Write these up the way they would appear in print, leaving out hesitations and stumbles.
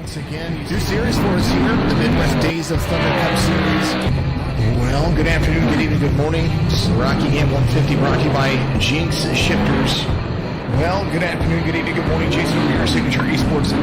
once again. New series for us here, the Midwest Days of Thunder Cup Series. Well, good afternoon, good evening, good morning. Rocky Game 150 brought to you by Jinx Shifters. Well, good afternoon, good evening, good morning. Jason over here, Signature Esports.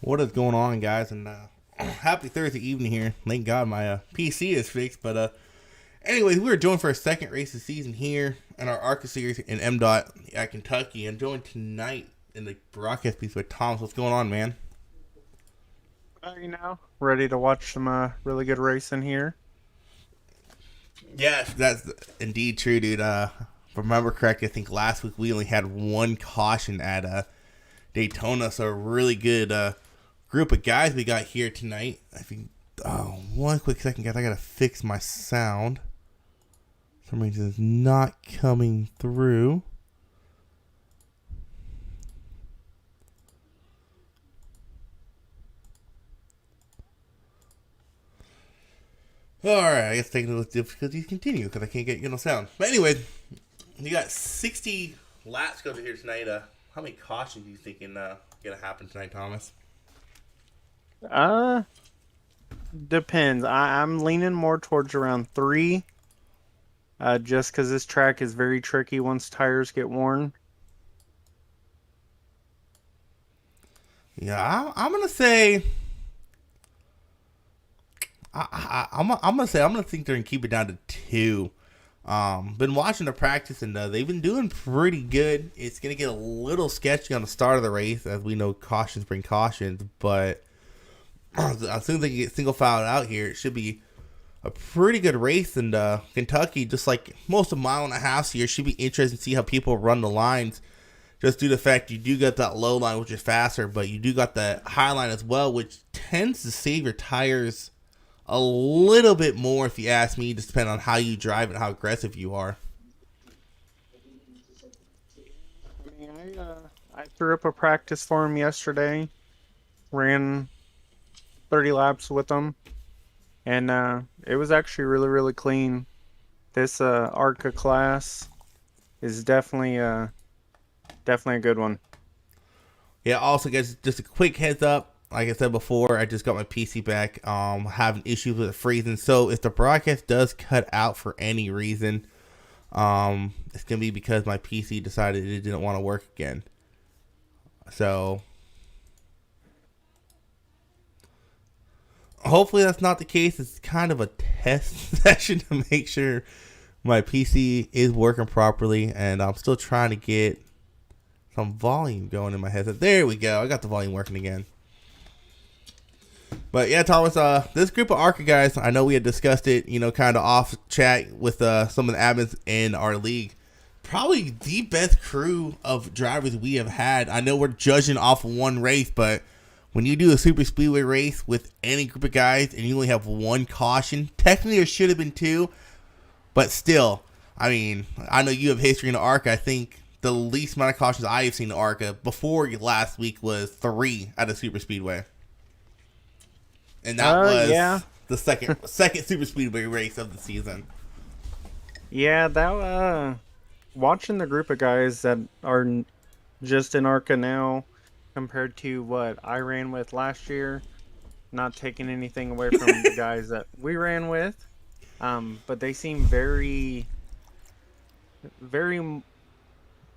What is going on, guys? And happy Thursday evening here. Thank God my PC is fixed. But anyways, we were joined for a second race of the season here in our ARCA series in MDOT at Kentucky. And joined tonight in the broadcast piece with Thomas. What's going on, man? Ready to watch some really good racing here. Yes, that's indeed true, dude. If I remember correctly, I think last week we only had one caution at Daytona. So a really good group of guys we got here tonight. I think, one quick second, guys. I gotta fix my sound. For some reason it's not coming through. Alright, I guess technical difficulties continue because I can't get sound. But anyways, you got 60 laps over here tonight. How many cautions do you think gonna happen tonight, Thomas? Depends. I'm leaning more towards around 3. Just because this track is very tricky once tires get worn. Yeah, I'm gonna say. I'm gonna think they're gonna keep it down to 2. Been watching the practice and they've been doing pretty good. It's gonna get a little sketchy on the start of the race, as we know cautions bring cautions. But as soon as they get single file out here, it should be a pretty good race. And Kentucky, just like most of mile and a half here, should be interesting to see how people run the lines. Just due to the fact you do got that low line, which is faster, but you do got that high line as well, which tends to save your tires a little bit more, if you ask me, just depending on how you drive and how aggressive you are. I threw up a practice for him yesterday. Ran 30 laps with them. And it was actually really, really clean. This ARCA class is definitely a good one. Yeah, also, guys, just a quick heads up. Like I said before, I just got my PC back. Having issues with it freezing. So if the broadcast does cut out for any reason, it's gonna be because my PC decided it didn't want to work again. So hopefully that's not the case. It's kind of a test session to make sure my PC is working properly, and I'm still trying to get some volume going in my headset. There we go. I got the volume working again. But yeah, Thomas, this group of ARCA guys, I know we had discussed it, kind of off chat with some of the admins in our league. Probably the best crew of drivers we have had. I know we're judging off one race, but when you do a super speedway race with any group of guys and you only have one caution, technically there should have been 2, but still, I mean, I know you have history in the ARCA. I think the least amount of cautions I have seen in the ARCA before last week was 3 at a super speedway. And that was the second super speedway race of the season. Yeah, watching the group of guys that are just in Arca now compared to what I ran with last year, not taking anything away from the guys that we ran with, but they seem very,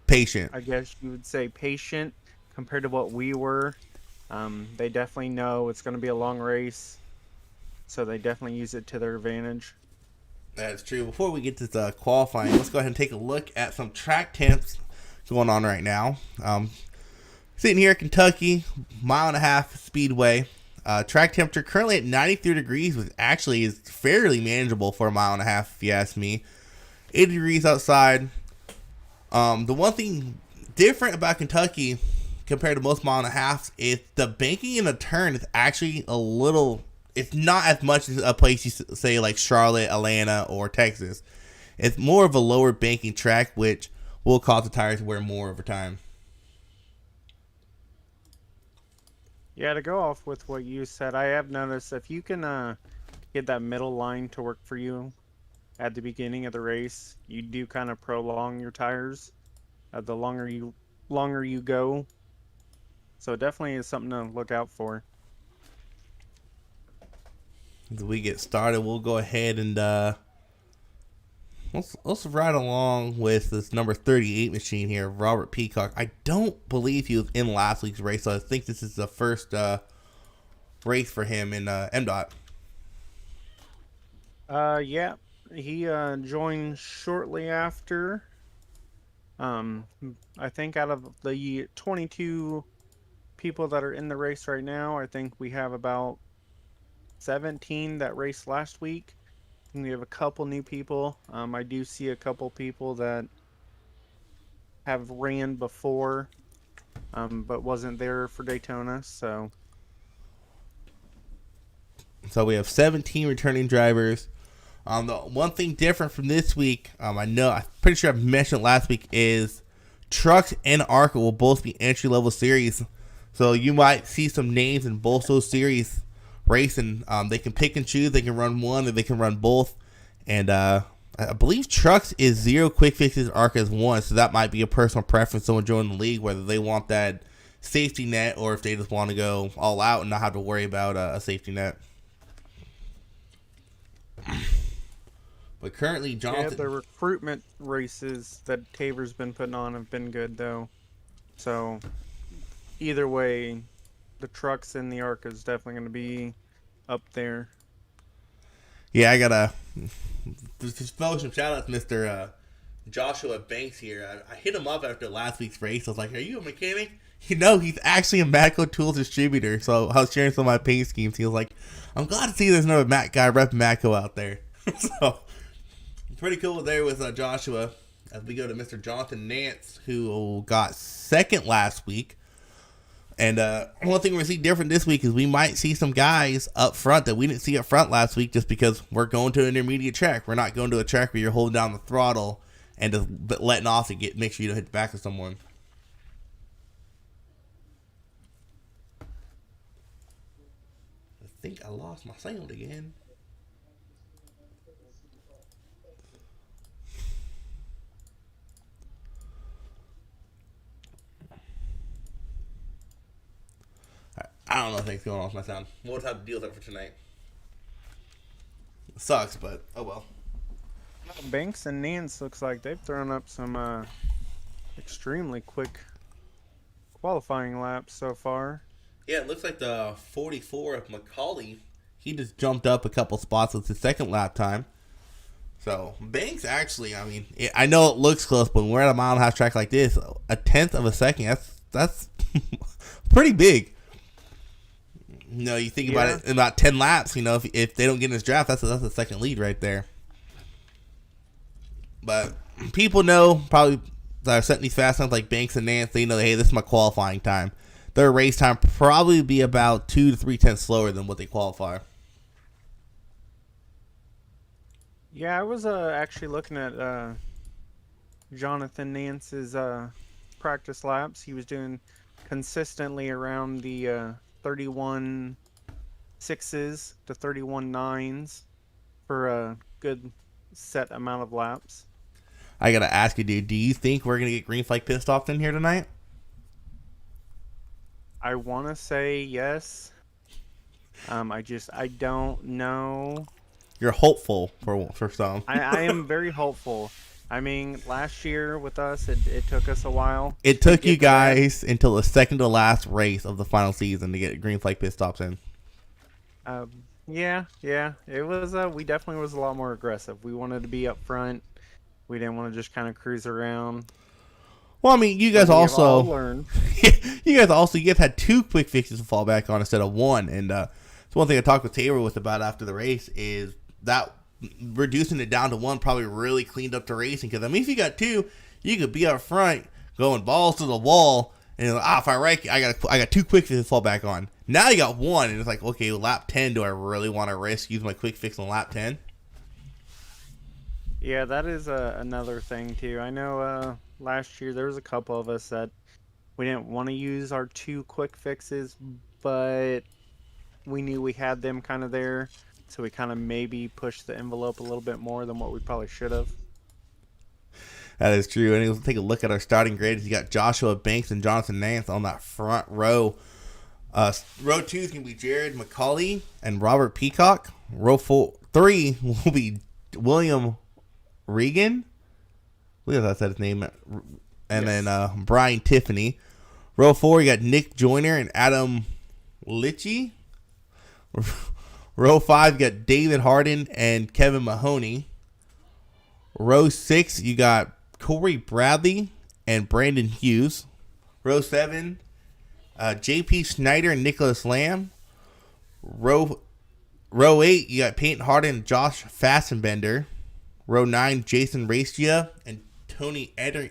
Patient. I guess you would say, patient compared to what we were. They definitely know it's going to be a long race, so they definitely use it to their advantage. That's true. Before we get to the qualifying, let's go ahead and take a look at some track temps going on right now. Sitting here at Kentucky, 1.5 speedway. Track temperature currently at 93 degrees, which actually is fairly manageable for a 1.5 if you ask me. 80 degrees outside. The one thing different about Kentucky compared to most 1.5 is the banking in the turn is actually a little. It's not as much as a place you say like Charlotte, Atlanta, or Texas. It's more of a lower banking track, which will cause the tires to wear more over time. Yeah, to go off with what you said, I have noticed if you can get that middle line to work for you at the beginning of the race, you do kind of prolong your tires the longer you go. So it definitely is something to look out for. As we get started, we'll go ahead and let's ride along with this number 38 machine here, Robert Peacock. I don't believe he was in last week's race, so I think this is the first race for him in MDOT. Yeah, he joined shortly after. I think out of the 22 people that are in the race right now, I think we have about 17 that raced last week. And we have a couple new people. I do see a couple people that have ran before, but wasn't there for Daytona. So we have 17 returning drivers. The one thing different from this week, I'm pretty sure I mentioned last week, is trucks and Arca will both be entry level series. So you might see some names in both those series racing. They can pick and choose. They can run one or they can run both. And I believe trucks is 0 quick fixes, Arca is 1. So that might be a personal preference. Someone joining the league, whether they want that safety net or if they just want to go all out and not have to worry about a safety net. But currently, Jonathan. yeah, the recruitment races that Tabor's been putting on have been good though. So either way, the trucks and the Arca is definitely going to be up there. Yeah, I gotta just throw some shout outs, Mr. Joshua Banks here. I hit him up after last week's race. I was like, "Are you a mechanic?" You know, he's actually a Matco Tools distributor. So I was sharing some of my paint schemes. He was like, "I'm glad to see there's another Mac guy rep Matco out there." So pretty cool there with Joshua. As we go to Mr. Jonathan Nance, who got second last week. And one thing we're going to see different this week is we might see some guys up front that we didn't see up front last week just because we're going to an intermediate track. We're not going to a track where you're holding down the throttle and just letting off to make sure you don't hit the back of someone. I think I lost my sound again. I don't know if things going on with my sound. We'll have to deal with that for tonight. It sucks, but oh well. Banks and Nance looks like they've thrown up some extremely quick qualifying laps so far. Yeah, it looks like the 44 of McCauley, he just jumped up a couple spots with his second lap time. So, Banks actually, I mean, I know it looks close, but when we're at a 1.5 track like this, a tenth of a second, that's pretty big. You know, you think about it in about 10 laps, you know, if they don't get in this draft, that's a second lead right there. But people know, probably, that are setting these fast times like Banks and Nance, they know, hey, this is my qualifying time. Their race time probably be about 2 to 3 tenths slower than what they qualify. Yeah, I was actually looking at Jonathan Nance's practice laps. He was doing consistently around the 31 6s to 31 9s for a good set amount of laps. I got to ask you, dude, do you think we're going to get green flag pit stops in here tonight? I want to say yes. I don't know. You're hopeful for some. I am very hopeful. I mean, last year with us, it took us a while. It took you guys until the second to last race of the final season to get green flag pit stops in. Yeah. It was. We definitely was a lot more aggressive. We wanted to be up front. We didn't want to just kind of cruise around. Well, I mean, you guys also learned. you guys had 2 quick fixes to fall back on instead of 1. And it's one thing I talked with Taylor about after the race is that reducing it down to 1 probably really cleaned up the racing. Because I mean, if you got 2, you could be up front going balls to the wall, and if I wreck, I got 2 quick fixes to fall back on. Now you got 1, and it's like, okay, lap 10, do I really want to risk using my quick fix on lap 10? Yeah, that is another thing too. I know last year there was a couple of us that we didn't want to use our 2 quick fixes, but we knew we had them kind of there, so we kind of maybe pushed the envelope a little bit more than what we probably should have. That is true. And let's take a look at our starting grades. You got Joshua Banks and Jonathan Nance on that front row. Row 2 is going to be Jared McCauley and Robert Peacock. Row 3 will be William Regan. I believe I said his name. And yes. Then Brian Tiffany. Row 4, you got Nick Joyner and Adam Litchie. Row 5, you got David Harden and Kevin Mahoney. Row 6, you got Corey Bradley and Brandon Hughes. Row 7, JP Schneider and Nicholas Lamb. Row 8, you got Peyton Harden and Josh Fassenbender. Row 9, Jason Racia and Tony Edrington.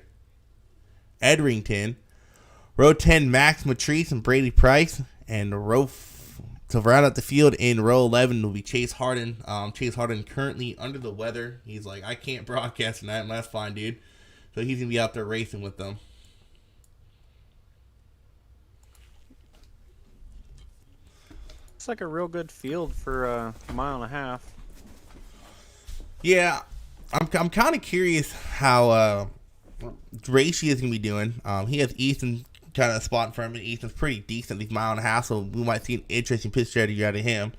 Row 10, Max Matrice and Brady Price. And to round out the field in row 11 will be Chase Harden. Chase Harden currently under the weather. He's like, I can't broadcast tonight, and that's fine, dude. So he's going to be out there racing with them. It's like a real good field for a mile and a half. Yeah, I'm kind of curious how Racy is going to be doing. He has Ethan kind of spot in front of him. Ethan's pretty decent, these mile and a half, so we might see an interesting pit strategy out of him.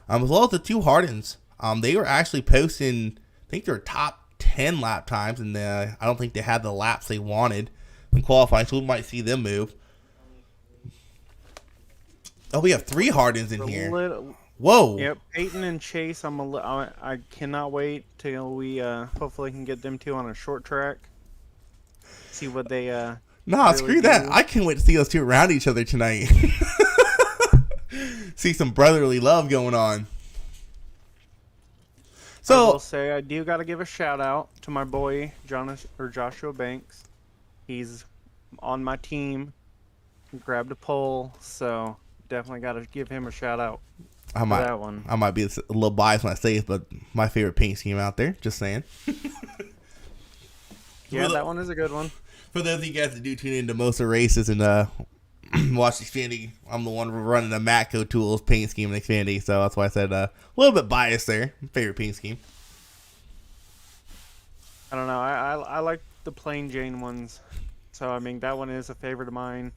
As well as the 2 Hardens. They were actually posting, I think they were top 10 lap times, and I don't think they had the laps they wanted in qualifying, so we might see them move. Oh, we have 3 Hardens in here. Whoa. Yep, Peyton and Chase. I cannot wait till we hopefully can get them 2 on a short track. See what they Nah, really screw that. I can't wait to see those 2 around each other tonight. See some brotherly love going on. So I will say I do got to give a shout out to my boy Joshua Banks. He's on my team. He grabbed a pole, so definitely got to give him a shout out. That one. I might be a little biased when I say it, but my favorite paint scheme out there. Just saying. Yeah, that one is a good one. For those of you guys that do tune into most of the races and watch Xfinity, I'm the one running the Matco Tools paint scheme in Xfinity, so that's why I said a little bit biased there. Favorite paint scheme. I don't know. I like the plain Jane ones, so I mean that one is a favorite of mine.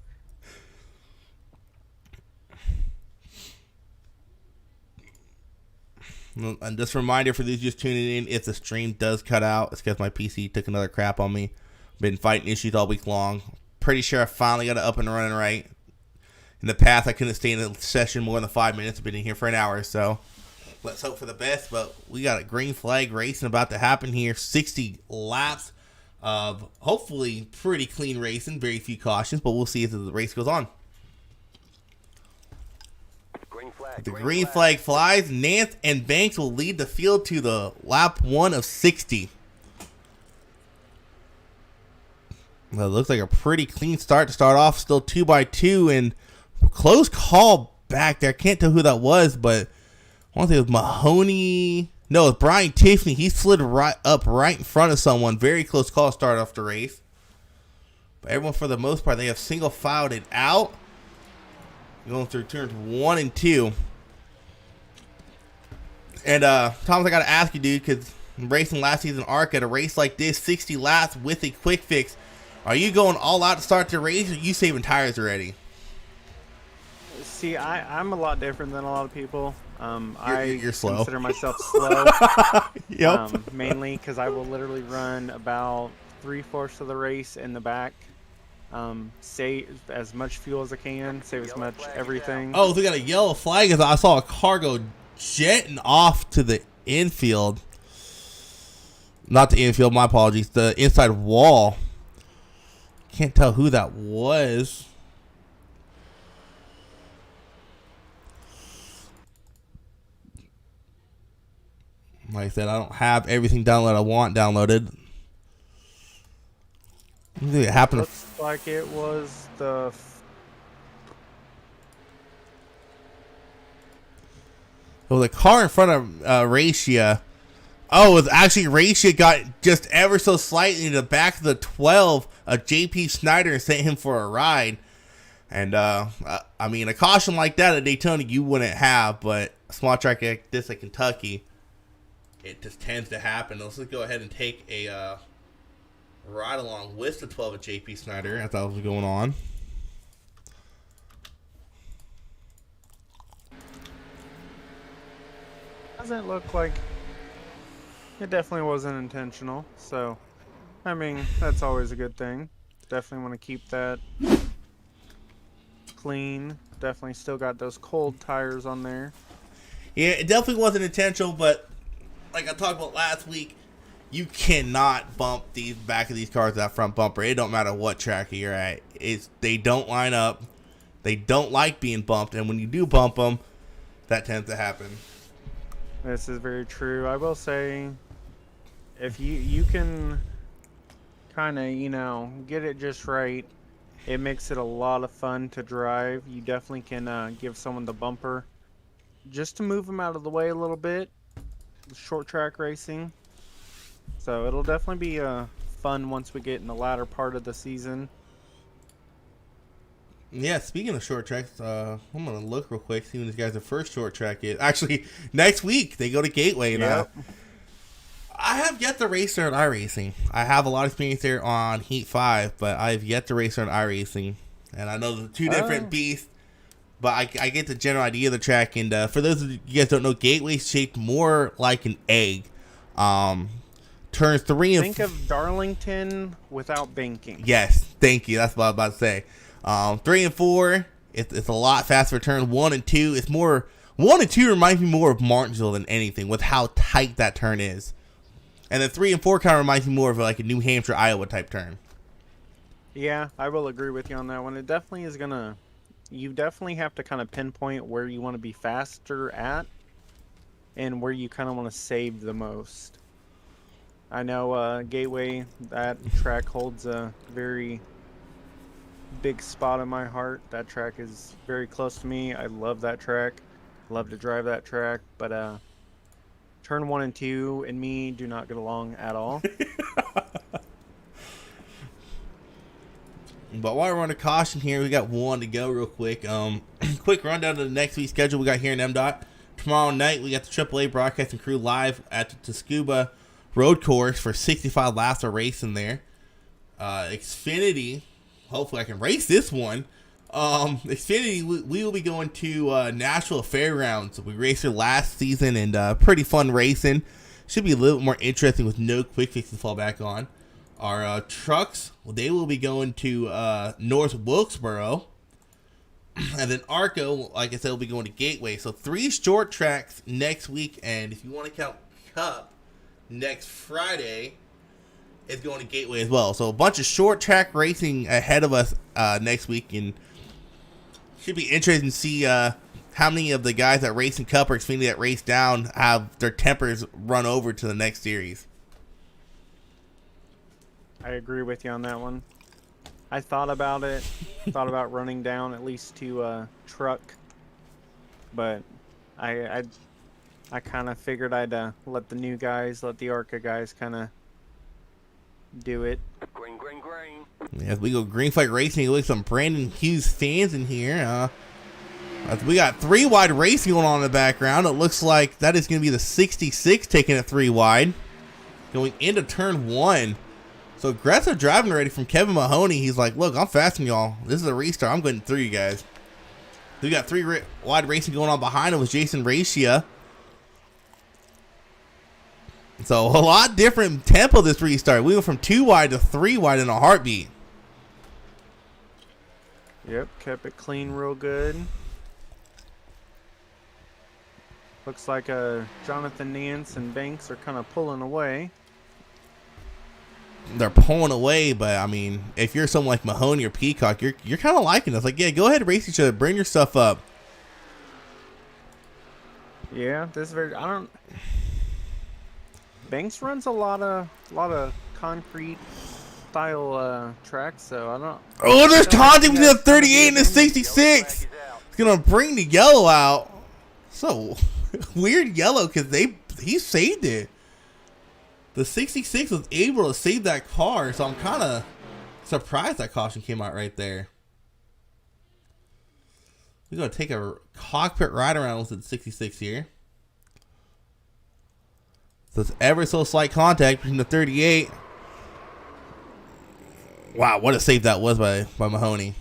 And just a reminder for those just tuning in, if the stream does cut out, it's because my PC took another crap on me. Been fighting issues all week long. Pretty sure I finally got it up and running right. In the past, I couldn't stay in a session more than 5 minutes. I've been in here for an hour, so let's hope for the best. But we got a green flag racing about to happen here. 60 laps of hopefully pretty clean racing. Very few cautions, but we'll see as the race goes on. The green flag flies. Nance and Banks will lead the field to the lap 1 of 60. Well, it looks like a pretty clean start to start off. Still 2x2 and close call back there. Can't tell who that was, but I want to say it was Mahoney. No, it's Brian Tiffany. He slid right in front of someone. Very close call to start off the race. But everyone, for the most part, they have single filed it out. Going through turns 1 and 2. And Thomas, I gotta ask you, dude, because racing last season Arca at a race like this, 60 laps with a quick fix. Are you going all out to start the race, or are you saving tires already? See, I'm a lot different than a lot of people. You're slow. Consider myself slow. Yep. Mainly because I will literally run about 3/4 of the race in the back. Save as much fuel as I can, save as much everything. Oh, they got a yellow flag. I saw a car go jetting off to the infield. Not the infield, my apologies. The inside wall. Can't tell who that was. Like I said, I don't have everything downloaded I want downloaded. I think it happened. Looks like it was the... It was a car in front of Racia. Oh, it was actually Racia got just ever so slightly in the back of the 12 of JP Snyder and sent him for a ride. And, I mean, a caution like that at Daytona you wouldn't have, but a small track like this at Kentucky, it just tends to happen. Let's just go ahead and take a ride along with the 12 of JP Snyder as that was going on. Doesn't look like... It definitely wasn't intentional, so... I mean, that's always a good thing. Definitely want to keep that clean. Definitely still got those cold tires on there. Yeah, it definitely wasn't intentional, but like I talked about last week, you cannot bump these back of these cars that front bumper. It don't matter what track you're at. They don't line up. They don't like being bumped, and when you do bump them, that tends to happen. This is very true. I will say, if you can kind of, get it just right, it makes it a lot of fun to drive. You definitely can give someone the bumper just to move them out of the way a little bit. Short track racing. So it'll definitely be fun once we get in the latter part of the season. Yeah, speaking of short tracks, I'm going to look real quick, see when these guys' first short track is. Actually, next week, they go to Gateway. Yep. I have yet to race there at iRacing. I have a lot of experience there on Heat 5, but I have yet to race there on iRacing. And I know the two different beasts, but I get the general idea of the track. And for those of you guys who don't know, Gateway's shaped more like an egg. Turns 3 and... Think of Darlington without banking. Yes, thank you. That's what I was about to say. 3 and 4, it's a lot faster. Turn 1 and 2, it's more... 1 and 2 reminds me more of Martinsville than anything with how tight that turn is. And then 3 and 4 kind of reminds me more of like a New Hampshire, Iowa type turn. Yeah, I will agree with you on that one. It definitely is going to... You definitely have to kind of pinpoint where you want to be faster at and where you kind of want to save the most. I know Gateway, that track holds a very big spot in my heart. That track is very close to me. I love that track. Love to drive that track. But turn 1 and 2 and me do not get along at all. But while we're on a caution here, we got one to go real quick. Quick rundown of the next week's schedule we got here in MDOT. Tomorrow night, we got the AAA broadcasting crew live at the Tascuba Road Course for 65 laps of racing there. Xfinity, hopefully I can race this one. Xfinity, we will be going to Nashville Fairgrounds. We raced there last season and pretty fun racing. Should be a little bit more interesting with no quick fix to fall back on. Our trucks, well, they will be going to North Wilkesboro. And then Arca, like I said, will be going to Gateway. So 3 short tracks next week. And if you want to count Cup, next Friday is going to Gateway as well. So a bunch of short track racing ahead of us next week. And should be interesting to see how many of the guys that race in Cup or Xfinity that race down have their tempers run over to the next series. I agree with you on that one. I thought about it. Thought about running down at least to truck. But I kind of figured I'd let the new guys, let the Arca guys kind of do it. Green, green, green. As we go green flag racing, look at some Brandon Hughes fans in here. As we got 3 wide racing going on in the background. It looks like that is going to be the 66 taking it 3 wide. going into turn 1. So aggressive driving already from Kevin Mahoney. He's like, look, I'm faster than y'all. This is a restart. I'm going through you guys. We got 3 wide racing going on behind him with Jason Racia. So a lot different tempo this restart. We went from 2 wide to 3 wide in a heartbeat. Yep, kept it clean real good. Looks like Jonathan Nance and Banks are kind of pulling away. They're pulling away, but I mean, if you're someone like Mahoney or Peacock, you're kind of liking us. Like, yeah, go ahead and race each other, bring your stuff up. Yeah, this is very. I don't. Banks runs a lot of concrete style tracks, so I don't. Oh, there's taunting between the 38 and the 66. It's gonna bring the yellow out. So weird yellow because he saved it. The 66 was able to save that car, so I'm kind of surprised that caution came out right there. We're going to take a cockpit ride around with the 66 here. So it's ever so slight contact between the 38. Wow, what a save that was by Mahoney.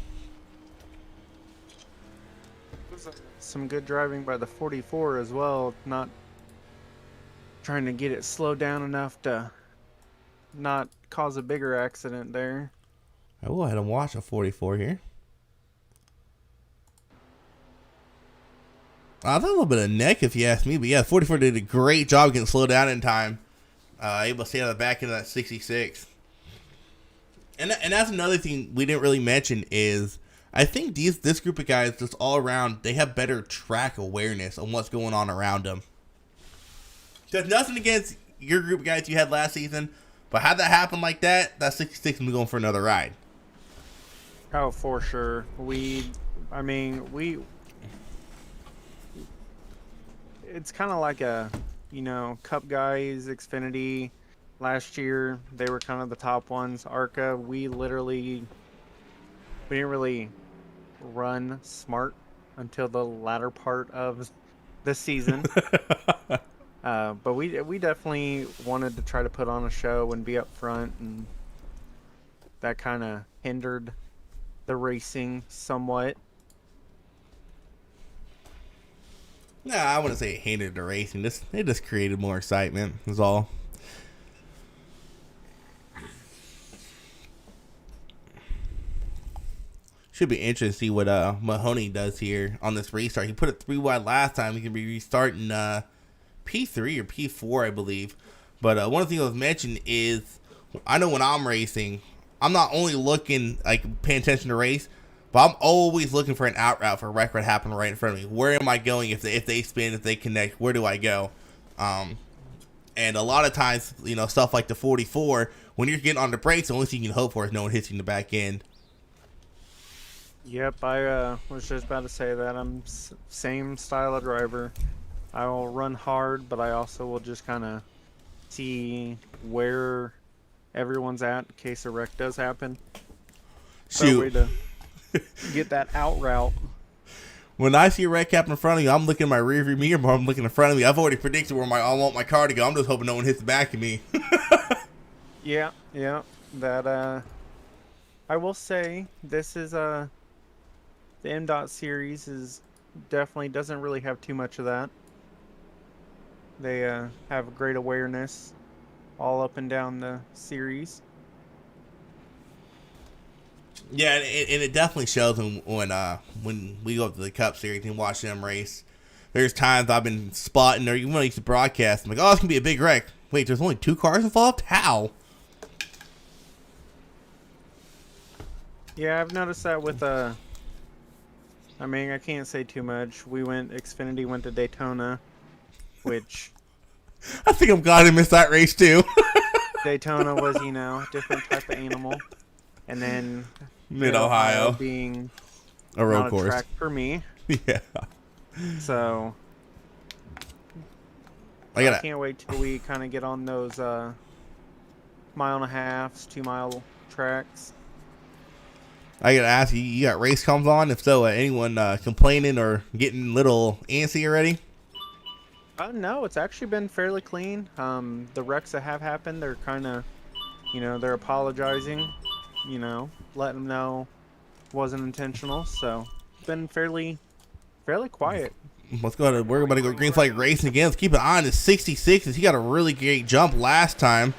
Some good driving by the 44 as well, not trying to get it slowed down enough to not cause a bigger accident there. I will go ahead and watch a 44 here. I thought a little bit of neck if you ask me, but yeah, 44 did a great job getting slowed down in time. Able to stay on the back end of that 66. And that's another thing we didn't really mention is I think this group of guys just all around, they have better track awareness on what's going on around them. There's nothing against your group of guys you had last season, but had that happen like that 66 will be going for another ride. Oh, for sure. It's kind of like Cup guys, Xfinity. Last year, they were kind of the top ones. Arca, we didn't really run smart until the latter part of the season. But we definitely wanted to try to put on a show and be up front, and that kind of hindered the racing somewhat. Nah, I wouldn't say it hindered the racing. It just created more excitement, is all. Should be interesting to see what Mahoney does here on this restart. He put it 3 wide last time. He can be restarting P3 or P4, I believe. But one of the things I was mentioned is I know when I'm racing, I'm not only looking, like, paying attention to race, but I'm always looking for an out route for a wreck to happen right in front of me. Where am I going if they spin, if they connect? Where do I go? And a lot of times, stuff like the 44, when you're getting on the brakes, the only thing you can hope for is no one hits you in the back end. Yep, I was just about to say that. I'm same style of driver. I will run hard, but I also will just kind of see where everyone's at in case a wreck does happen. Shoot. Way to get that out route. When I see a wreck happen in front of me, I'm looking at my rearview mirror, but I'm looking in front of me. I've already predicted where I want my car to go. I'm just hoping no one hits the back of me. Yeah. That I will say this is the MDOT series is definitely doesn't really have too much of that. They have great awareness all up and down the series. Yeah, and it definitely shows when we go up to the Cup Series and watch them race. There's times I've been spotting, or even when I used to broadcast, I'm like, oh, it's going to be a big wreck. Wait, there's only 2 cars involved? How? Yeah, I've noticed that with I can't say too much. Xfinity went to Daytona, which I think I'm glad I missed that race too. Daytona was, different type of animal. And then Mid-Ohio being a road not course. A track for me. Yeah. So I can't wait till we kind of get on those 1.5 miles, 2 mile tracks. I gotta ask you, you got race comms on? If so, anyone complaining or getting a little antsy already? No, it's actually been fairly clean. The wrecks that have happened, they're kind of, they're apologizing, letting them know wasn't intentional. So it's been fairly quiet. Let's go ahead. We're going to go green flag racing again. Let's keep an eye on the 66s. He got a really great jump last time.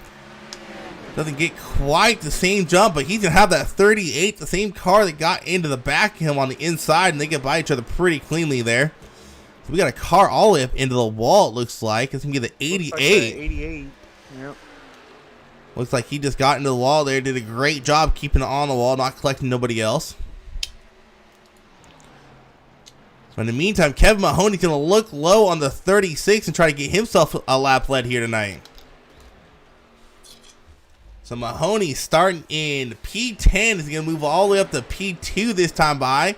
Doesn't get quite the same jump, but he's going to have that 38, the same car that got into the back of him on the inside, and they get by each other pretty cleanly there. So we got a car all the way up into the wall, it looks like. It's going to be the 88. Looks like the 88, yep. Looks like he just got into the wall there, did a great job keeping it on the wall, not collecting nobody else. So in the meantime, Kevin Mahoney's going to look low on the 36 and try to get himself a lap led here tonight. So Mahoney starting in P10 is going to move all the way up to P2 this time by.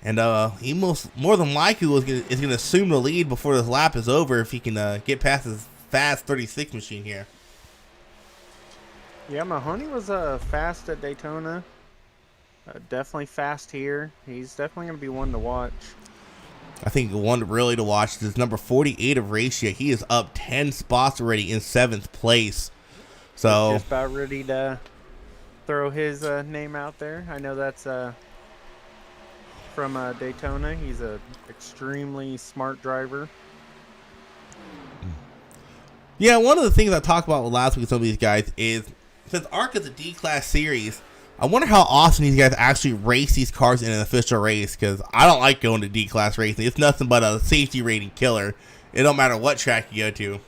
And he more than likely is going to assume the lead before this lap is over if he can get past his fast 36 machine here. Yeah, Mahoney was fast at Daytona. Definitely fast here. He's definitely going to be one to watch. I think one really to watch is number 48 of Ratio. He is up 10 spots already in 7th place. So just about ready to throw his name out there. I know that's from Daytona. He's a extremely smart driver. Yeah, one of the things I talked about last week with some of these guys is since Arca's a D-Class series, I wonder how often these guys actually race these cars in an official race, because I don't like going to D-Class racing. It's nothing but a safety rating killer. It don't matter what track you go to.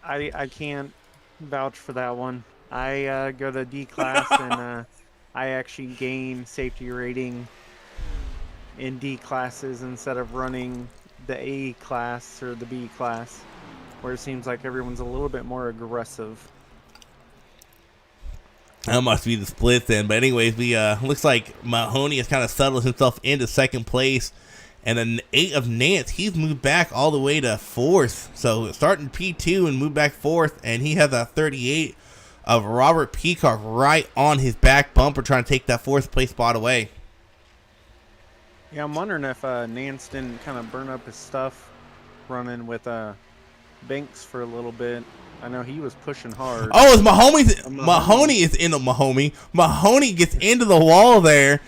I can't vouch for that one. I go to D-Class and I actually gain safety rating in D-Classes instead of running the A-Class or the B-Class, where it seems like everyone's a little bit more aggressive. That must be the split then. But anyways, we looks like Mahoney has kind of settled himself into 2nd place. And then 8 of Nance, he's moved back all the way to 4th. So starting P2 and moved back 4th. And he has a 38 of Robert Peacock right on his back bumper trying to take that 4th place spot away. Yeah, I'm wondering if Nance didn't kind of burn up his stuff running with Banks for a little bit. I know he was pushing hard. Oh, it's Mahoney is into Mahoney. Mahoney gets into the wall there.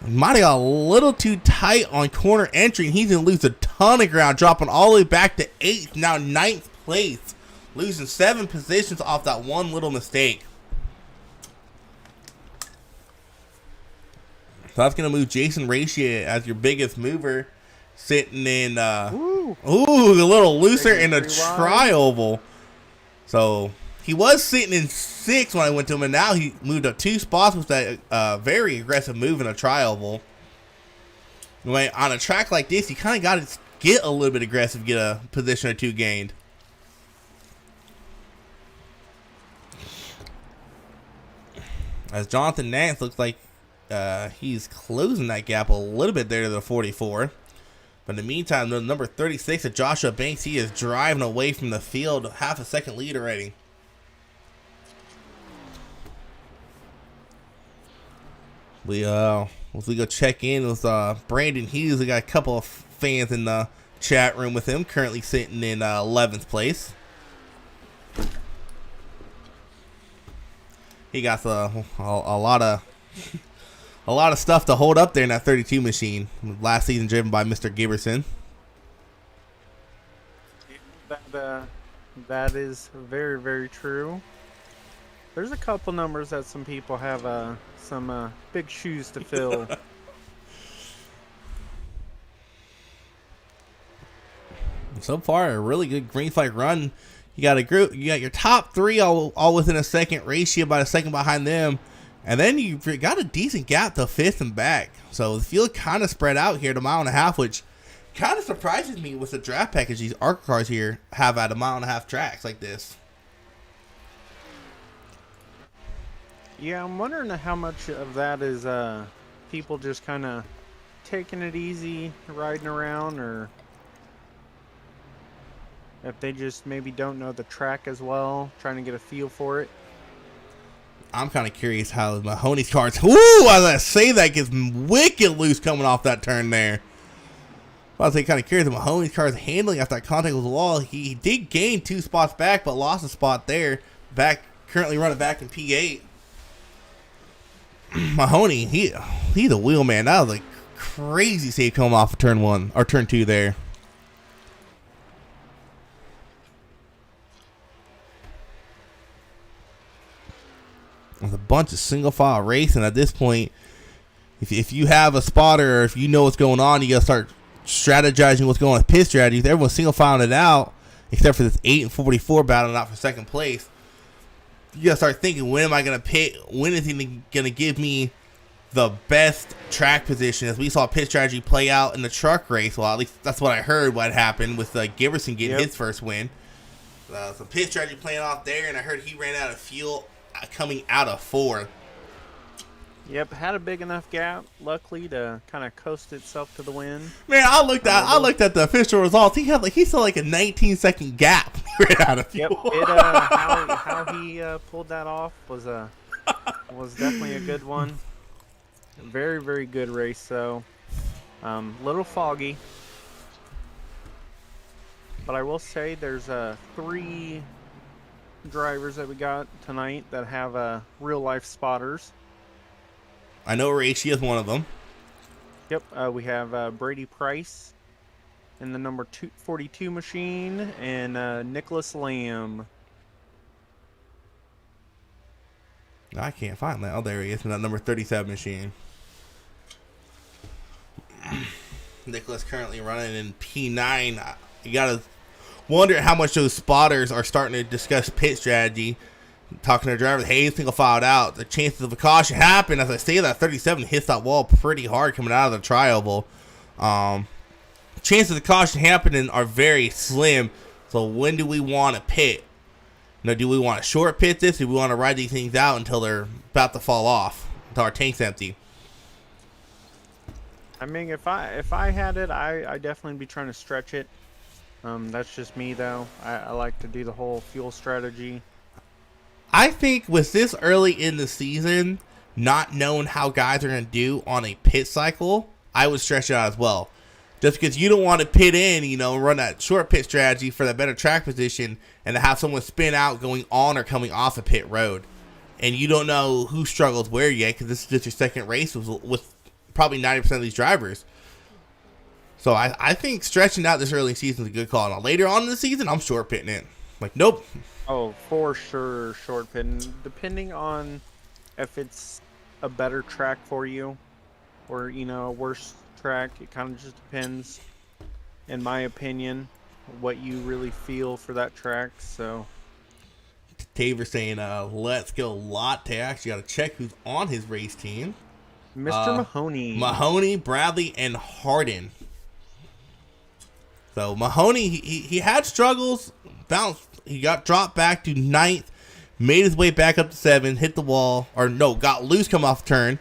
Might have got a little too tight on corner entry, and he's going to lose a ton of ground, dropping all the way back to 8th, now 9th place. Losing 7 positions off that one little mistake. So that's going to move Jason Ratio as your biggest mover, sitting in, a little looser in a tri-oval. So he was sitting in 6th when I went to him, and now he moved up 2 spots with that very aggressive move in a tri-oval. Anyway, on a track like this, you kind of got to get a little bit aggressive, get a position or 2 gained. As Jonathan Nance looks like he's closing that gap a little bit there to the 44. But in the meantime, the number 36 of Joshua Banks, he is driving away from the field, half a second lead already. We go check in with Brandon Hughes. We got a couple of fans in the chat room with him, currently sitting in 11th place. He got a lot of stuff to hold up there in that 32 machine. Last season driven by Mr. Giberson. That is very, very true. There's a couple numbers that some people have some big shoes to fill. So far, a really good green flag run. You got a group. You got your top 3 all within a second. Ratio about a second behind them. And then you got a decent gap to 5th and back. So the field kind of spread out here to 1.5 miles, which kind of surprises me with the draft package these ARCA cars here have at 1.5 miles tracks like this. Yeah, I'm wondering how much of that is people just kind of taking it easy, riding around, or if they just maybe don't know the track as well, trying to get a feel for it. I'm kind of curious how Mahoney's car's, woo, as I say that, gets wicked loose coming off that turn there. Well, I say kind of curious. Mahoney's car's handling after that contact with the wall. He did gain 2 spots back, but lost a spot there. Currently running back in P8. Mahoney, he's a wheel man. That was a crazy save coming off of turn 1 or turn 2 there. There's a bunch of single file racing at this point. If you have a spotter or if you know what's going on, you gotta start strategizing what's going on with pit strategies. Everyone's single filing it out, except for this 8 and 44 battle, not for second place. You gotta start thinking, when am I gonna pit? When is he gonna give me the best track position? As we saw pit strategy play out in the truck race. Well, at least that's what I heard. What happened with Giberson getting his first win. So pit strategy playing off there, and I heard he ran out of fuel coming out of 4. Yep, had a big enough gap, luckily, to kind of coast itself to the win. Man, I looked at the official results. He saw like a 19-second gap right out of fuel. Yep, how he pulled that off was definitely a good one. Very, very good race, though. Little foggy, but I will say there's 3 drivers that we got tonight that have real life spotters. I know Rachy is one of them. Yep, we have Brady Price in the number 42 machine, and Nicholas Lamb. I can't find that. Oh, there he is in that number 37 machine. Nicholas currently running in P9. You gotta wonder how much those spotters are starting to discuss pit strategy. Talking to their driver, hey, single filed out. The chances of a caution happen. As I say that, 37 hits that wall pretty hard coming out of the tri-oval. Chances of caution happening are very slim. So when do we want to pit? Do we want to short pit this? Do we want to ride these things out until they're about to fall off, until our tank's empty? I mean, if I had it, I definitely be trying to stretch it. That's just me, though. I like to do the whole fuel strategy. I think with this early in the season, not knowing how guys are going to do on a pit cycle, I would stretch it out as well. Just because you don't want to pit in, run that short pit strategy for that better track position and to have someone spin out going on or coming off a pit road. And you don't know who struggles where yet because this is just your second race with probably 90% of these drivers. So I think stretching out this early season is a good call. Now, later on in the season, I'm short pitting it. Like, nope. Oh, for sure, short pitting. Depending on if it's a better track for you or, a worse track, it kind of just depends, in my opinion, what you really feel for that track. So, Taver saying, let's go latte. Actually, got to check who's on his race team. Mr. Mahoney. Mahoney, Bradley, and Harden. So, Mahoney, he had struggles, bounced. He got dropped back to 9th, made his way back up to 7th, hit the wall, got loose, come off the turn.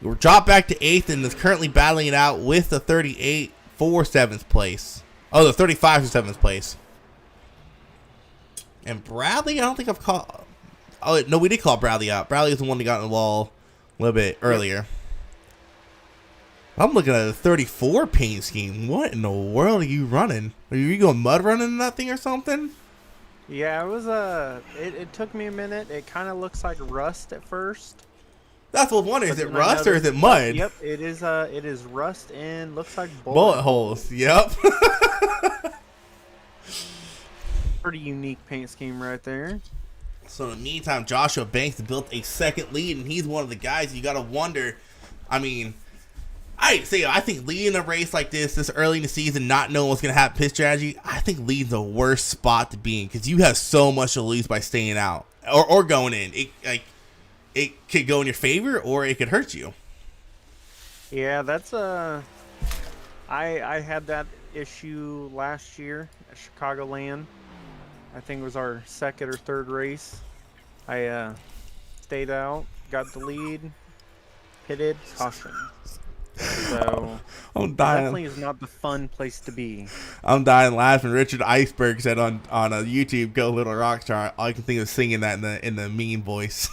We were dropped back to 8th and is currently battling it out with the 38 for 7th place. Oh, the 35 for 7th place. And Bradley, I don't think I've called. Oh, no, we did call Bradley out. Bradley was the one that got in the wall a little bit earlier. I'm looking at a 34 paint scheme. What in the world are you running? Are you going mud running in that thing or something? Yeah, it was it took me a minute. It kind of looks like rust at first. That's what I was wondering. Is it rust or is it mud? Yep, it is rust and looks like bullet holes. Yep. Pretty unique paint scheme right there. So in the meantime, Joshua Banks built a second lead, and he's one of the guys you got to wonder. I mean, I think leading a race like this early in the season, not knowing what's going to happen, pit strategy, I think leading the worst spot to be in because you have so much to lose by staying out or going in. It could go in your favor or it could hurt you. Yeah, that's I had that issue last year at Chicagoland. I think it was our second or third race. I stayed out, got the lead, pitted, caution. So I'm dying. Definitely is not the fun place to be. I'm dying laughing. Richard Iceberg said on a YouTube, "Go Little Rockstar." All I can think of is singing that in the mean voice.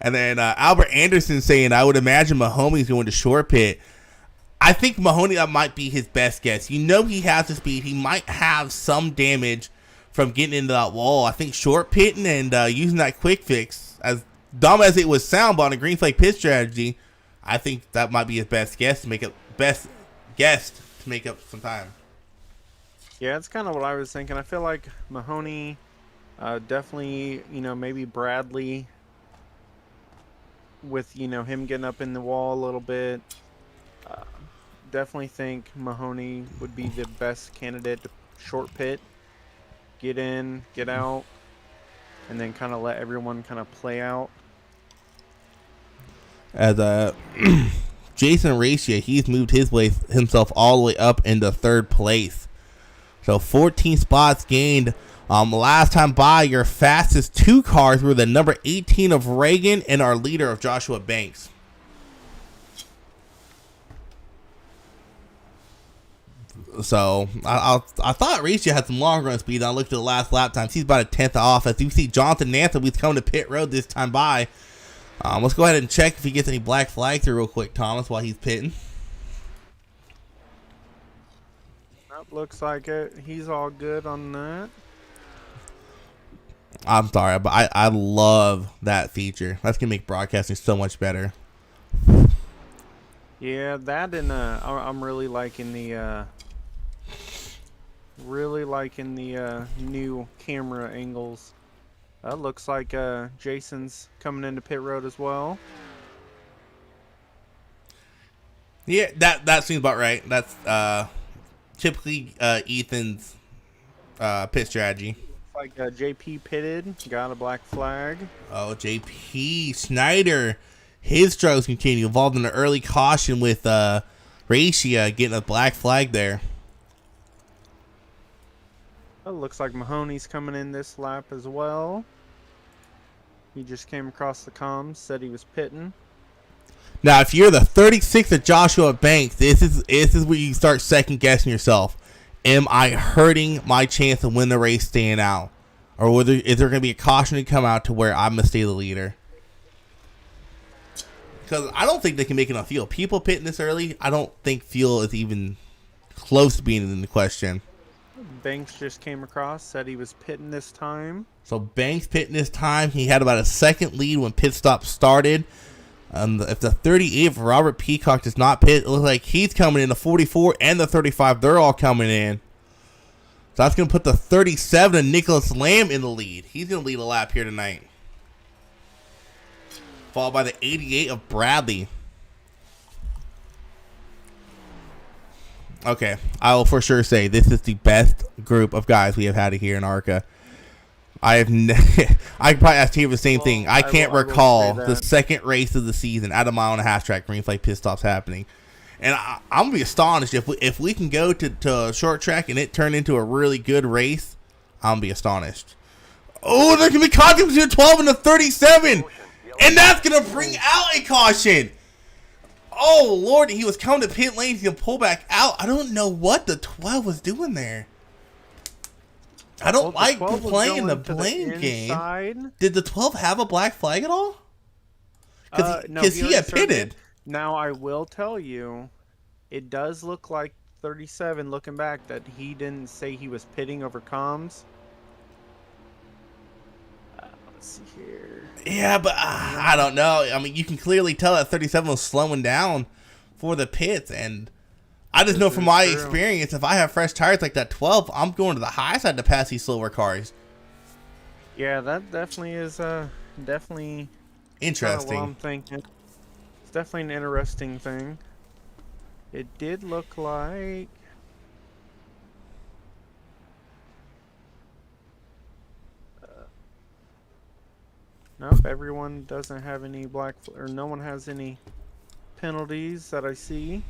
And then Albert Anderson saying, "I would imagine Mahoney's going to short pit." I think Mahoney, that might be his best guess. You know he has the speed. He might have some damage from getting into that wall. I think short pitting and using that quick fix, as dumb as it was sound, but on a green flag pit strategy, I think that might be his best guess to make up some time. Yeah, it's kind of what I was thinking. I feel like Mahoney, definitely, maybe Bradley with, him getting up in the wall a little bit. Definitely think Mahoney would be the best candidate to short pit, get in, get out, and then kind of let everyone kind of play out. As Jason Racia, he's moved himself all the way up into third place. So 14 spots gained. Last time by, your fastest 2 cars were the number 18 of Reagan and our leader of Joshua Banks. So I thought Racia had some long run speed. I looked at the last lap times. He's about a 10th off. As you see, Jonathan Nantham, he's coming to pit road this time by. Let's go ahead and check if he gets any black flags here real quick, Thomas, while he's pitting. That looks like it. He's all good on that. I'm sorry, but I love that feature. That's going to make broadcasting so much better. Yeah, that and I'm really liking the new camera angles. Looks like Jason's coming into pit road as well. Yeah, that seems about right. That's typically Ethan's pit strategy. Looks like JP pitted, got a black flag. Oh, JP Snyder, his struggles continue, involved in an early caution with Racia getting a black flag there. Looks like Mahoney's coming in this lap as well. He just came across the comms, said he was pitting. Now, if you're the 36th of Joshua Banks, this is where you start second guessing yourself. Am I hurting my chance to win the race staying out? Or is there going to be a caution to come out to where I'm going to stay the leader? Because I don't think they can make enough fuel. People pitting this early, I don't think fuel is even close to being in the question. Banks just came across, said he was pitting this time. So Banks pitting this time. He had about a second lead when pit stop started. If the 38 of Robert Peacock does not pit, it looks like he's coming in. The 44 and the 35, they're all coming in. So that's going to put the 37 of Nicholas Lamb in the lead. He's going to lead a lap here tonight. Followed by the 88 of Bradley. Okay, I will for sure say this is the best group of guys we have had here in ARCA. I could probably ask you the same thing. I can't recall the second race of the season at a 1.5 mile track green flag pit stops happening. And I'm going to be astonished if we can go to a short track and it turn into a really good race. I'm going to be astonished. Oh, there can be caution between the 12 and the 37. And that's going to bring out a caution. Oh, Lord, he was coming to pit lane. He's going to pull back out. I don't know what the 12 was doing there. I don't like playing the blame game. Did the 12 have a black flag at all? Because he had pitted. Now, I will tell you, it does look like 37, looking back, that he didn't say he was pitting over comms. Let's see here. Yeah, but I don't know. I mean, you can clearly tell that 37 was slowing down for the pits, and I just know from my experience, if I have fresh tires like that 12, I'm going to the high side to pass these slower cars. Yeah, that definitely is definitely interesting. What I'm thinking. It's definitely an interesting thing. It did look like nope, everyone doesn't have any or no one has any penalties that I see.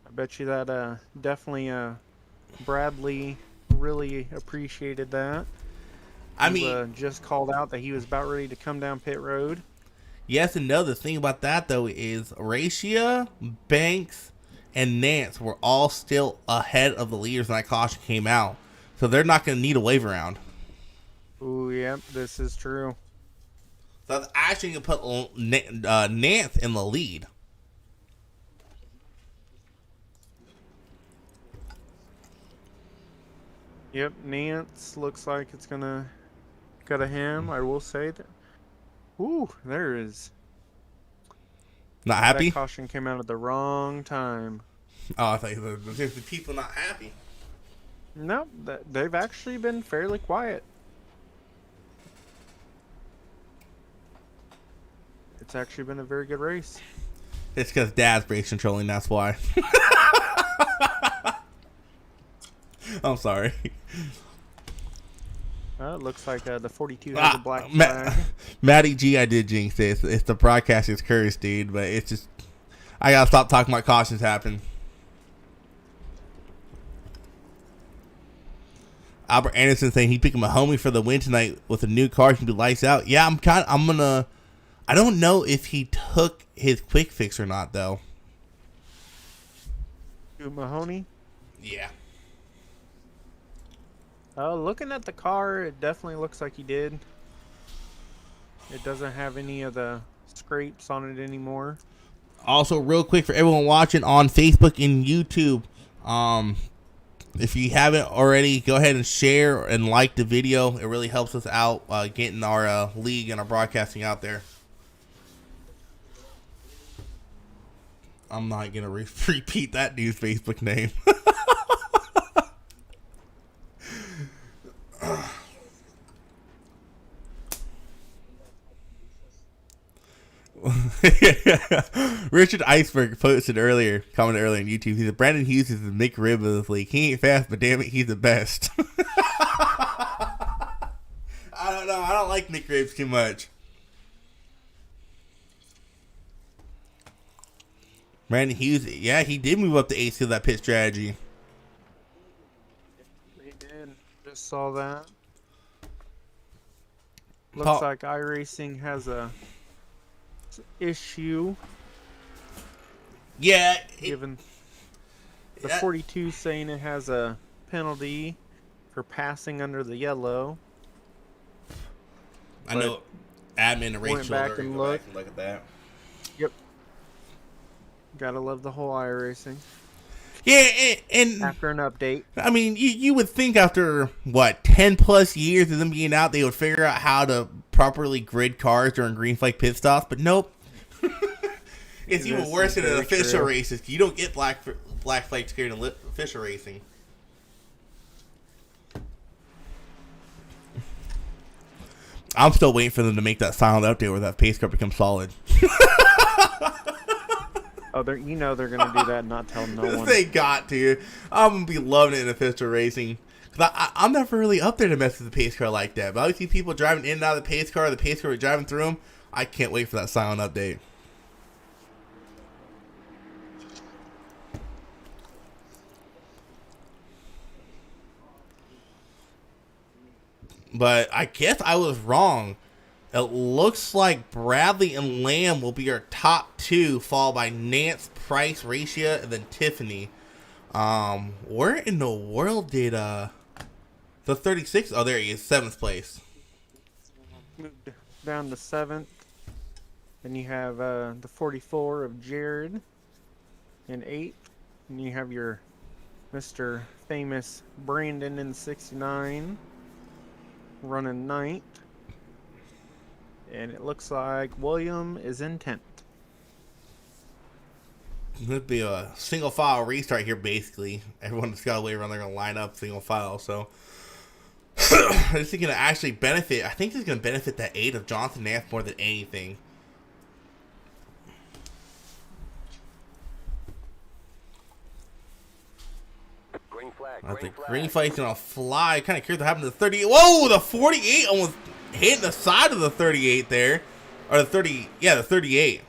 I bet you that definitely Bradley really appreciated that. I mean, just called out that he was about ready to come down pit road. Yes and no. The thing about that though is Racia, Banks, and Nance were all still ahead of the leaders when that caution came out, so they're not going to need a wave around. Ooh, yep, this is true. So that's actually going to put Nance in the lead. Yep, Nance looks like it's gonna cut a him. I will say that. Ooh, there is. Not happy? That caution came out at the wrong time. Oh, I thought there's the people not happy. No, they've actually been fairly quiet. It's actually been a very good race. It's because Dad's race controlling, that's why. I'm sorry. It looks like the 42 has a black flag. Matty G, I did jinx it. It's the broadcaster's curse, dude. But it's just, I gotta stop talking about cautions happen. Albert Anderson saying he picked him a homie for the win tonight with a new car. He can be lights out. Yeah, I don't know if he took his quick fix or not though. Mahoney. Yeah. Looking at the car, it definitely looks like he did. It doesn't have any of the scrapes on it anymore. Also, real quick for everyone watching on Facebook and YouTube, if you haven't already, go ahead and share and like the video. It really helps us out getting our league and our broadcasting out there. I'm not going to repeat that dude's Facebook name. Richard Iceberg commented earlier on YouTube. He said Brandon Hughes is the McRib of this league. He ain't fast, but damn it, he's the best. I don't know. I don't like McRibs too much. Brandon Hughes, yeah, he did move up to AC of that pit strategy. He did. Just saw that. Looks like iRacing has a issue. Yeah. Given the 42 saying it has a penalty for passing under the yellow. I know admin and Rachel went back and look at that. Yep. Gotta love the whole iRacing. Yeah, and after an update. I mean, you would think after, 10 plus years of them being out, they would figure out how to properly grid cars during green flag pit stops, but nope. It's even worse in official races. You don't get black flags carried in official racing. I'm still waiting for them to make that silent update where that pace car becomes solid. Oh, they're going to do that and not tell no one. They got to. I'm going to be loving it in official racing. Because I'm never really up there to mess with the pace car like that. But I see people driving in and out of the pace car driving through them. I can't wait for that silent update. But I guess I was wrong. It looks like Bradley and Lamb will be our top two, followed by Nance, Price, Racia, and then Tiffany. Where in the world did the 36? Oh, there he is, 7th place. Moved down to 7th. Then you have the 44 of Jared in 8th. And you have your Mr. Famous Brandon in 69 running 9th. And it looks like William is in 10th. It'd be a single file restart here, basically. Everyone's got a way around, they're going to line up single file. So, this is going to actually benefit. I think this is going to benefit that 8 of Jonathan Nance more than anything. Green flag. Green flag's going to fly. Kind of curious what happened to the 38. Whoa, the 48 almost hitting the side of the 38 there. Or the 30, yeah, the 38.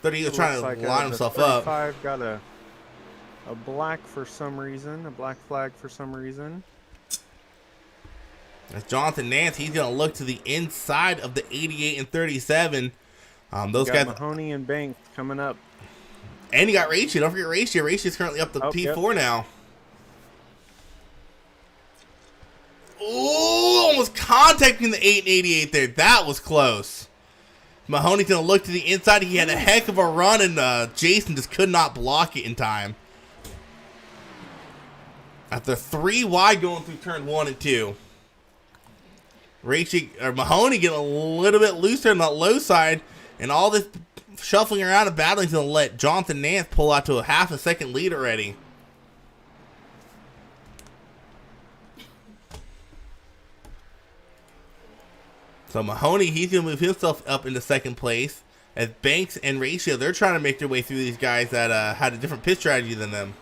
38 was trying to line himself up. 35 got a black for some reason, a black flag for some reason. That's Jonathan Nance. He's going to look to the inside of the 88 and 37. Those guys. Mahoney and Bank coming up. And you got Racia. Don't forget Racia. Racia's currently up to P4 now. Oh, almost contacting the 8 and 88 there. That was close. Mahoney's going to look to the inside. He had a heck of a run, and Jason just could not block it in time. After 3 wide going through turn 1 and 2. Mahoney getting a little bit looser on the low side, and all this shuffling around and battling is going to let Jonathan Nance pull out to a half a second lead already. So Mahoney, he's going to move himself up into second place. As Banks and Ratio, they're trying to make their way through these guys that had a different pit strategy than them.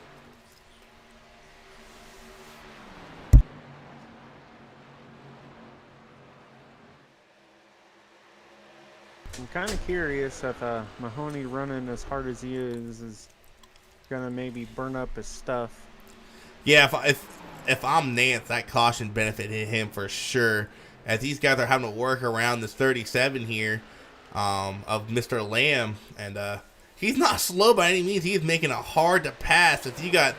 I'm kind of curious if Mahoney running as hard as he is gonna maybe burn up his stuff. Yeah, if I'm Nance, that caution benefited him for sure. As these guys are having to work around this 37 here of Mr. Lamb, and he's not slow by any means. He's making it hard to pass. If you got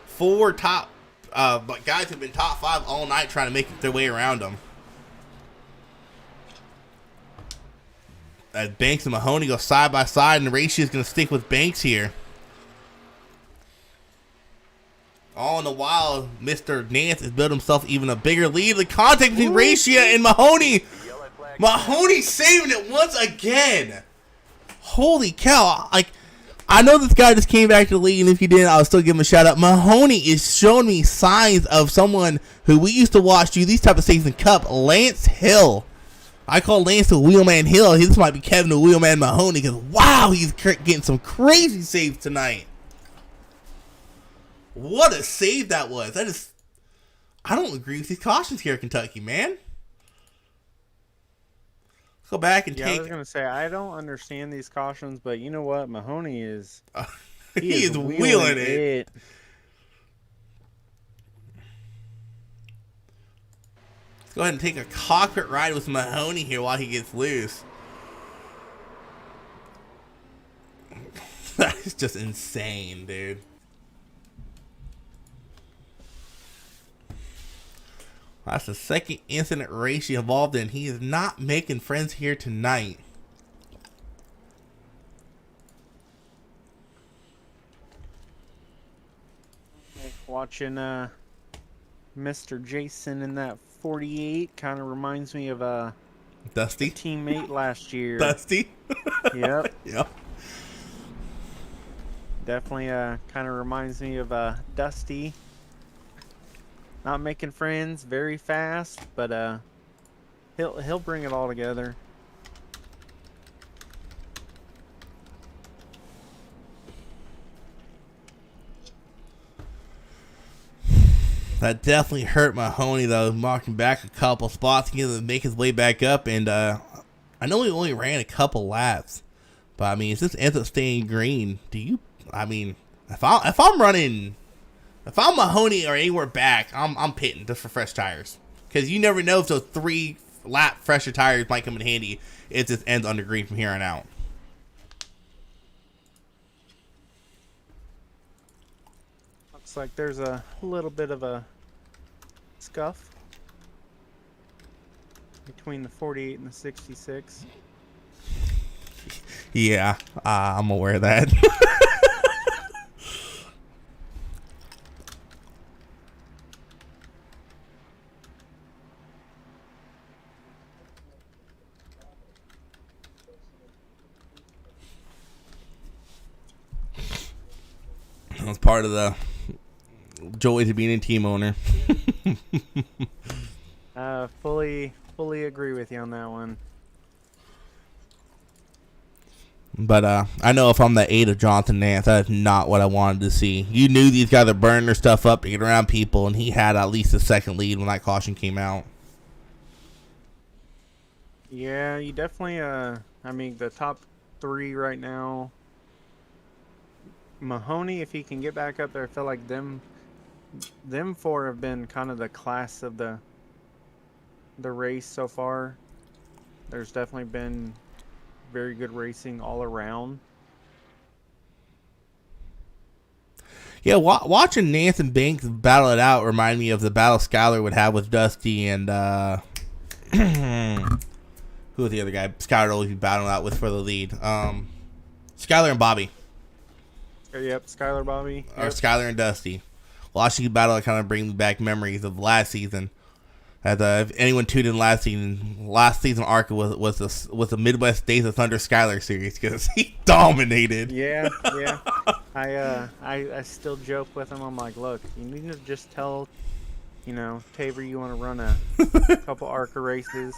4 top guys who've been top 5 all night trying to make their way around him. As Banks and Mahoney go side by side, and the ratio is going to stick with Banks here. All in the while, Mr. Nance has built himself even a bigger lead. The contact between Ratio and Mahoney. Mahoney saving it once again. Holy cow. Like, I know this guy just came back to the league, and if you didn't, I'll still give him a shout out. Mahoney is showing me signs of someone who we used to watch do these type of things in Cup, Lance Hill. I call Lance the Wheelman Hill. This might be Kevin the Wheelman Mahoney, because wow, he's getting some crazy saves tonight. What a save that was. I don't agree with these cautions here, Kentucky, man. Let's go back and take. I was gonna say I don't understand these cautions, but you know what? Mahoney is he is wheeling it. Let's go ahead and take a cockpit ride with Mahoney here while he gets loose. That is just insane, dude. That's the second incident race he involved in. He is not making friends here tonight. Watching Mr. Jason in that 48 kind of reminds me of Dusty, teammate last year. Dusty. Yep. Yep. Definitely kind of reminds me of Dusty. Not making friends very fast, but he'll bring it all together. That definitely hurt Mahoney, though, marking back a couple spots to get him to make his way back up. And I know he only ran a couple laps, but I mean, if this ends up staying green, if I'm running. If I'm Mahoney or anywhere back, I'm pitting just for fresh tires. Because you never know if those 3-lap fresher tires might come in handy if this ends under green from here on out. Looks like there's a little bit of a scuff between the 48 and the 66. Yeah, I'm aware of that. That's part of the joys of being a team owner. Fully agree with you on that one. But I know if I'm the 8 of Jonathan Nance, that is not what I wanted to see. You knew these guys are burning their stuff up to get around people, and he had at least a second lead when that caution came out. Yeah, you definitely, I mean, the top 3 right now, Mahoney, if he can get back up there, I feel like them 4 have been kind of the class of the race so far. There's definitely been very good racing all around. Yeah, watching Nance and Banks battle it out remind me of the battle Skyler would have with Dusty and who was the other guy? Skylar will be battling out with for the lead. Skylar and Bobby. Yep, Skylar, Bobby. Or Yep. Skylar and Dusty. Watching battle kind of brings back memories of last season. As if anyone tuned in last season Arca was the Midwest Days of Thunder Skylar series because he dominated. Yeah. I still joke with him. I'm like, look, you need to just tell, Tabor you want to run a couple Arca races,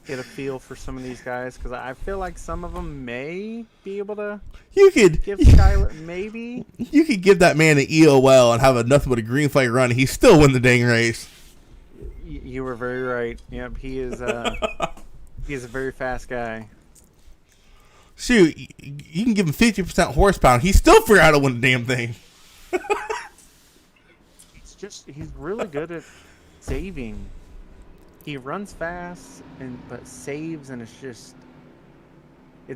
get a feel for some of these guys, because I feel like some of them may be able to You could give Skylar, maybe. You could give that man an EOL and have a nothing but a green flag run, and he still win the dang race. You were very right. Yep, he is he's a very fast guy. Shoot, you can give him 50% horsepower, he still figure out how to win the damn thing. He's really good at saving. He runs fast but saves, and it's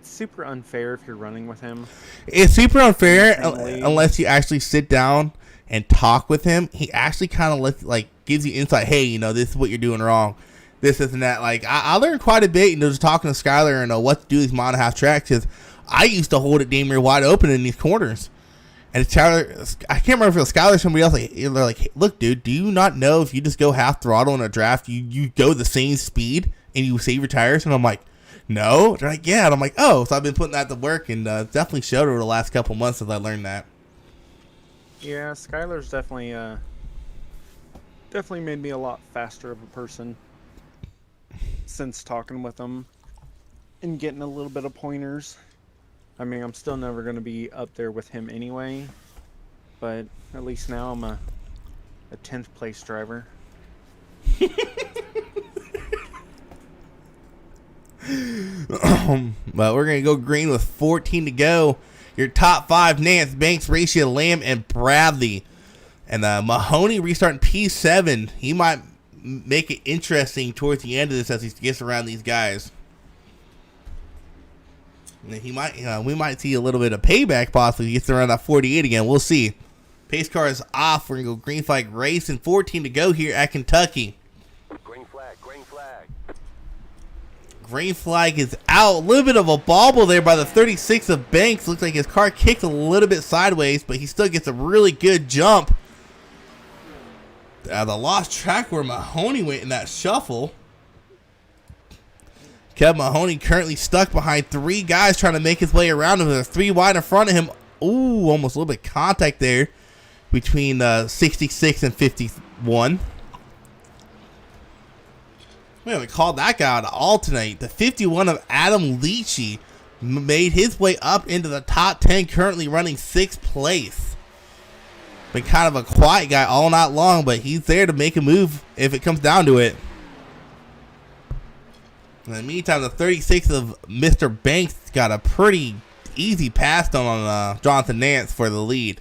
super unfair if you're running with him. It's super unfair Insanely. unless you actually sit down and talk with him. He actually kind of gives you insight. Hey, this is what you're doing wrong. This and that. I learned quite a bit, just talking to Skylar and what to do these mile and a half tracks. Because I used to hold it damn near wide open in these corners. And Skylar, I can't remember if it was Skylar or somebody else. They're like, hey, look, dude, do you not know if you just go half throttle in a draft, you go the same speed and you save your tires? And I'm like, no. They're like, yeah. And I'm like, oh. So I've been putting that to work, and definitely showed over the last couple months as I learned that. Yeah, Skylar's definitely made me a lot faster of a person since talking with him and getting a little bit of pointers. I mean, I'm still never going to be up there with him anyway, but at least now I'm a 10th place driver. But we're going to go green with 14 to go. Your top 5, Nance, Banks, Ratio, Lamb, and Bradley. And Mahoney restarting P7. He might make it interesting towards the end of this as he gets around these guys. And he might, we might see a little bit of payback possibly. He gets around that 48 again. We'll see. Pace car is off. We're going to go green flag race and 14 to go here at Kentucky. Green flag, green flag. Green flag is out. A little bit of a bobble there by the 36 of Banks. Looks like his car kicked a little bit sideways, but he still gets a really good jump. The lost track where Mahoney went in that shuffle. Kev Mahoney currently stuck behind 3 guys trying to make his way around him. There's 3 wide in front of him. Ooh, almost a little bit of contact there between 66 and 51. We haven't called that guy out at all tonight. The 51 of Adam Leachy made his way up into the top 10, currently running 6th place. Been kind of a quiet guy all night long, but he's there to make a move if it comes down to it. In the meantime, the 36 of Mr. Banks got a pretty easy pass on Jonathan Nance for the lead.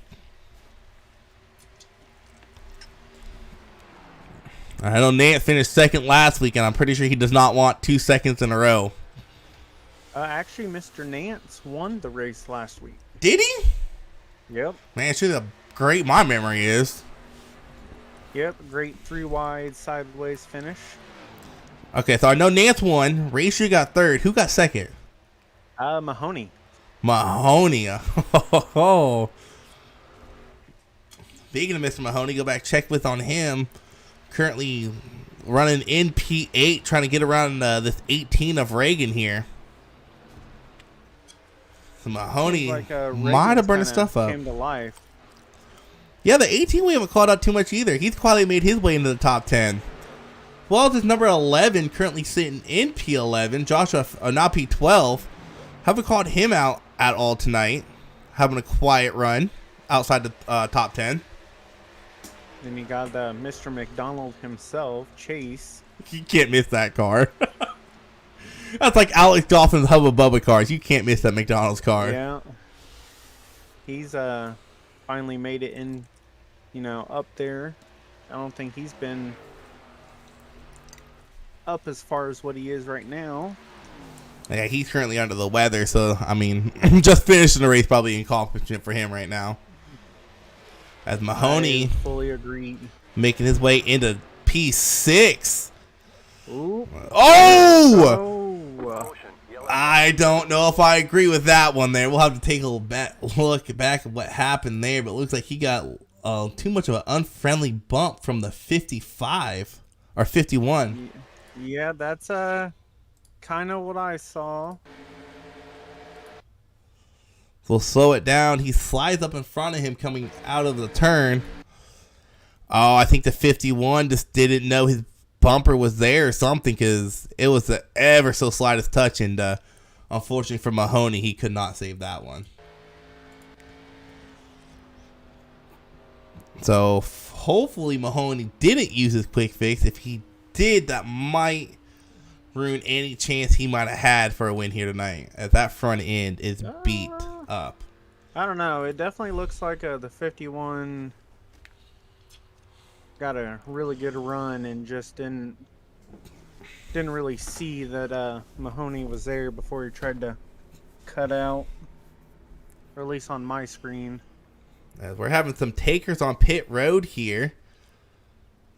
I know Nance finished second last week, and I'm pretty sure he does not want 2 seconds in a row. Actually, Mr. Nance won the race last week. Did he? Yep. Man, should how great my memory is. Yep, great 3 wide sideways finish. Okay, so I know Nance won. Ratio got third. Who got second? Mahoney. Mahoney. Oh. Speaking of Mr. Mahoney, go back check with on him. Currently running in P8, trying to get around this 18 of Reagan here. So Mahoney Like, might have burned his stuff up. Came to life. Yeah, the 18 we haven't called out too much either. He's quietly made his way into the top 10. Well, this number 11 currently sitting in P11. Joshua, now P12. Haven't called him out at all tonight. Having a quiet run outside the top 10. Then you got Mr. McDonald himself, Chase. You can't miss that car. That's like Alex Dolphin's Hubba Bubba cars. You can't miss that McDonald's car. Yeah. He's finally made it in, up there. I don't think he's been up as far as what he is right now. Yeah, he's currently under the weather, so, I mean, just finishing the race probably an accomplishment for him right now. As Mahoney fully agreed. making his way into P6. Ooh. Oh! Motion. Yellow. I don't know if I agree with that one there. We'll have to take a look back at what happened there, but it looks like he got too much of an unfriendly bump from the 55 or 51. Yeah, that's kind of what I saw. We'll slow it down. He slides up in front of him coming out of the turn. Oh, I think the 51 just didn't know his bumper was there or something, because it was the ever so slightest touch, and unfortunately for Mahoney, he could not save that one. So hopefully Mahoney didn't use his quick fix. If he did, that might ruin any chance he might have had for a win here tonight, as that front end is beat up. I don't know. It definitely looks like the 51 got a really good run and just didn't really see that Mahoney was there before he tried to cut out, or at least on my screen. As we're having some takers on pit road here.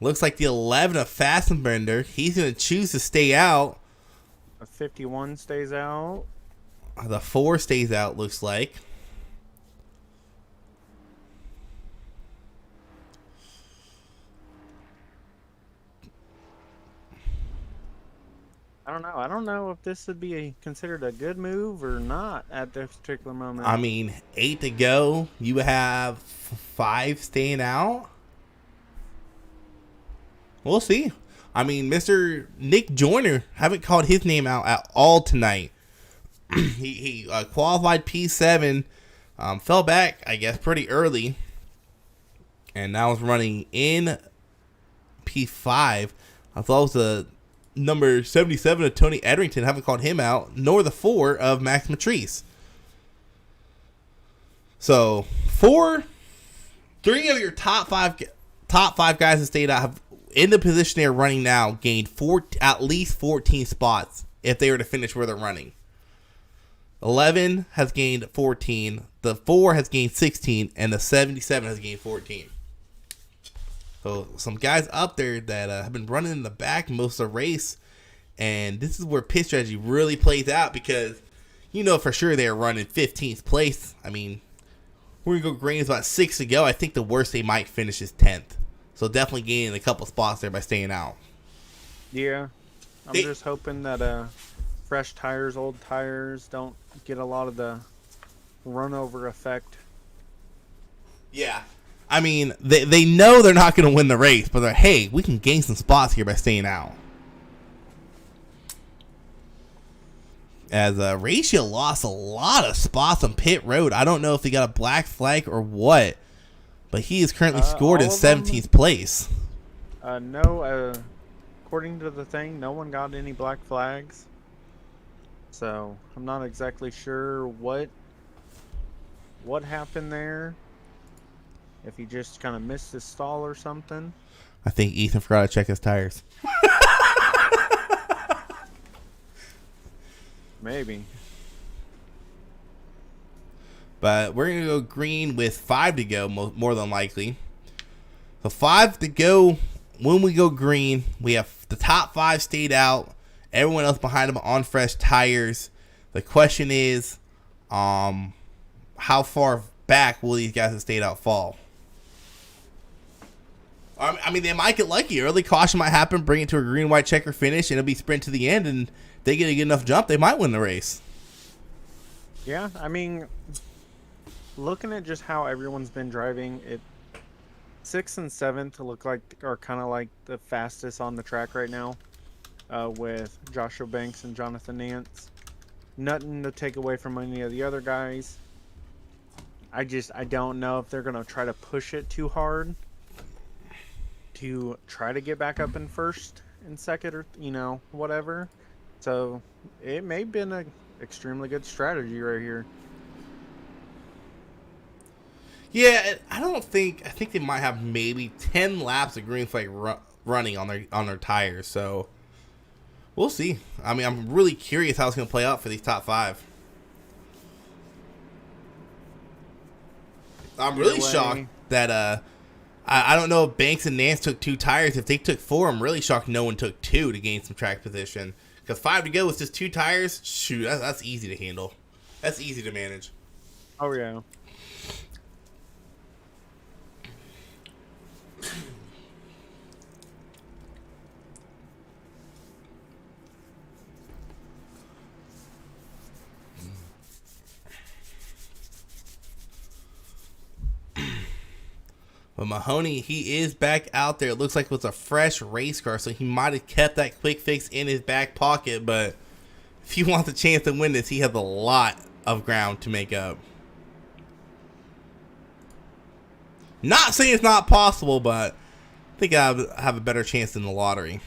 Looks like the 11 of Fassbender. He's going to choose to stay out. A 51 stays out. The 4 stays out, looks like. I don't know. I don't know if this would be considered a good move or not at this particular moment. I mean, 8 to go. You have 5 staying out. We'll see. I mean, Mr. Nick Joyner, haven't called his name out at all tonight. he qualified P7, fell back, I guess, pretty early, and now is running in P5. I thought it was the number 77 of Tony Edrington. Haven't called him out, nor the 4 of Max Matrice. So 3 of your top five guys that stayed out have, in the position they're running now, gained at least 14 spots if they were to finish where they're running. 11 has gained 14, the 4 has gained 16, and the 77 has gained 14. So some guys up there that have been running in the back most of the race, and this is where pit strategy really plays out, because you know for sure they're running 15th place. I mean, we're going to go green, it's about 6 to go. I think the worst they might finish is 10th. So definitely gaining a couple spots there by staying out. Yeah. I'm just hoping that fresh tires, old tires don't get a lot of the run over effect. Yeah. I mean, they know they're not going to win the race, but they're, hey, we can gain some spots here by staying out. As Ratio lost a lot of spots on pit road. I don't know if he got a black flag or what, but he is currently scored in 17th place. No, according to the thing, no one got any black flags. So I'm not exactly sure what happened there. If he just kind of missed his stall or something. I think Ethan forgot to check his tires. Maybe. But we're going to go green with 5 to go, more than likely. So 5 to go. When we go green, we have the top 5 stayed out. Everyone else behind them on fresh tires. The question is, how far back will these guys that stayed out fall? I mean, they might get lucky. Early caution might happen, bring it to a green-white checker finish, and it'll be sprint to the end, and they get a good enough jump, they might win the race. Yeah, I mean, looking at just how everyone's been driving, 6th and 7th look like are kind of like the fastest on the track right now, with Joshua Banks and Jonathan Nance. Nothing to take away from any of the other guys. I don't know if they're gonna try to push it too hard to try to get back up in 1st and 2nd, or whatever. So it may have been an extremely good strategy right here. Yeah, I think they might have maybe 10 laps of green flag running on their tires. So we'll see. I mean, I'm really curious how it's going to play out for these top 5. I'm really shocked that I don't know if Banks and Nance took 2 tires. If they took 4, I'm really shocked no one took 2 to gain some track position. Because 5 to go with just 2 tires, shoot, that's easy to handle. That's easy to manage. Oh yeah. But Mahoney, he is back out there. It looks like it was a fresh race car, so he might have kept that quick fix in his back pocket. But if he wants a chance to win this, he has a lot of ground to make up. Not saying it's not possible, but I think I have a better chance in the lottery.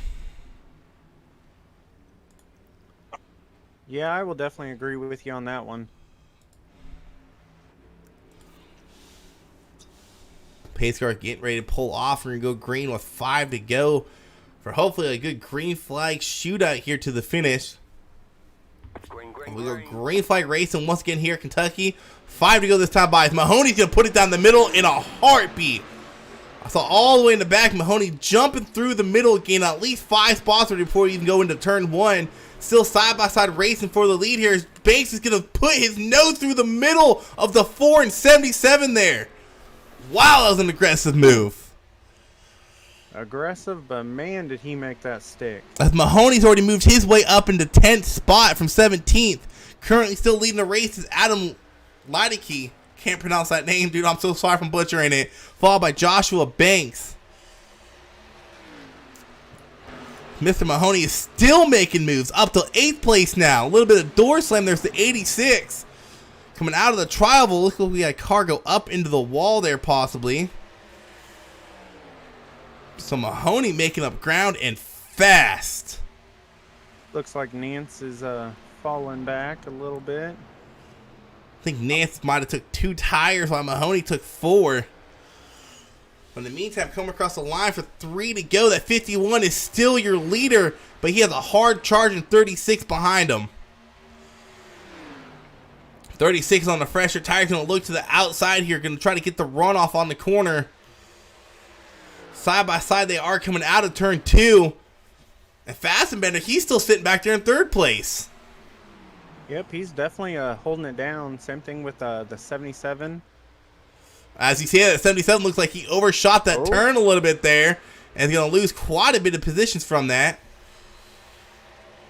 Yeah, I will definitely agree with you on that one. Pace car getting ready to pull off. We're going to go green with 5 to go for hopefully a good green flag shootout here to the finish. Green, green, We go green. green flag racing once again here at Kentucky. 5 to go this time by. Mahoney's going to put it down the middle in a heartbeat. I saw all the way in the back Mahoney jumping through the middle again, at least 5 spots before we even go into turn 1. Still side by side racing for the lead here. Banks is going to put his nose through the middle of the 4 and 77 there. Wow, that was an aggressive move. Aggressive, but man, did he make that stick. As Mahoney's already moved his way up into 10th spot from 17th. Currently still leading the race is Adam Leideke. Can't pronounce that name, dude. I'm so sorry for butchering it. Followed by Joshua Banks. Mr. Mahoney is still making moves. Up to 8th place now. A little bit of door slam. There's the 86. Coming out of the trial, looks like we got a car go up into the wall there possibly. So Mahoney making up ground and fast. Looks like Nance is falling back a little bit. I think Nance might have took 2 tires while Mahoney took 4. In the meantime, coming across the line for 3 to go. That 51 is still your leader, but he has a hard charging 36 behind him. 36 on the fresher tires, going to look to the outside here, going to try to get the runoff on the corner. Side by side, they are coming out of turn 2. And Fastenbender, he's still sitting back there in 3rd place. Yep, he's definitely holding it down. Same thing with the 77. As you see, that 77 looks like he overshot that turn a little bit there. And he's going to lose quite a bit of positions from that.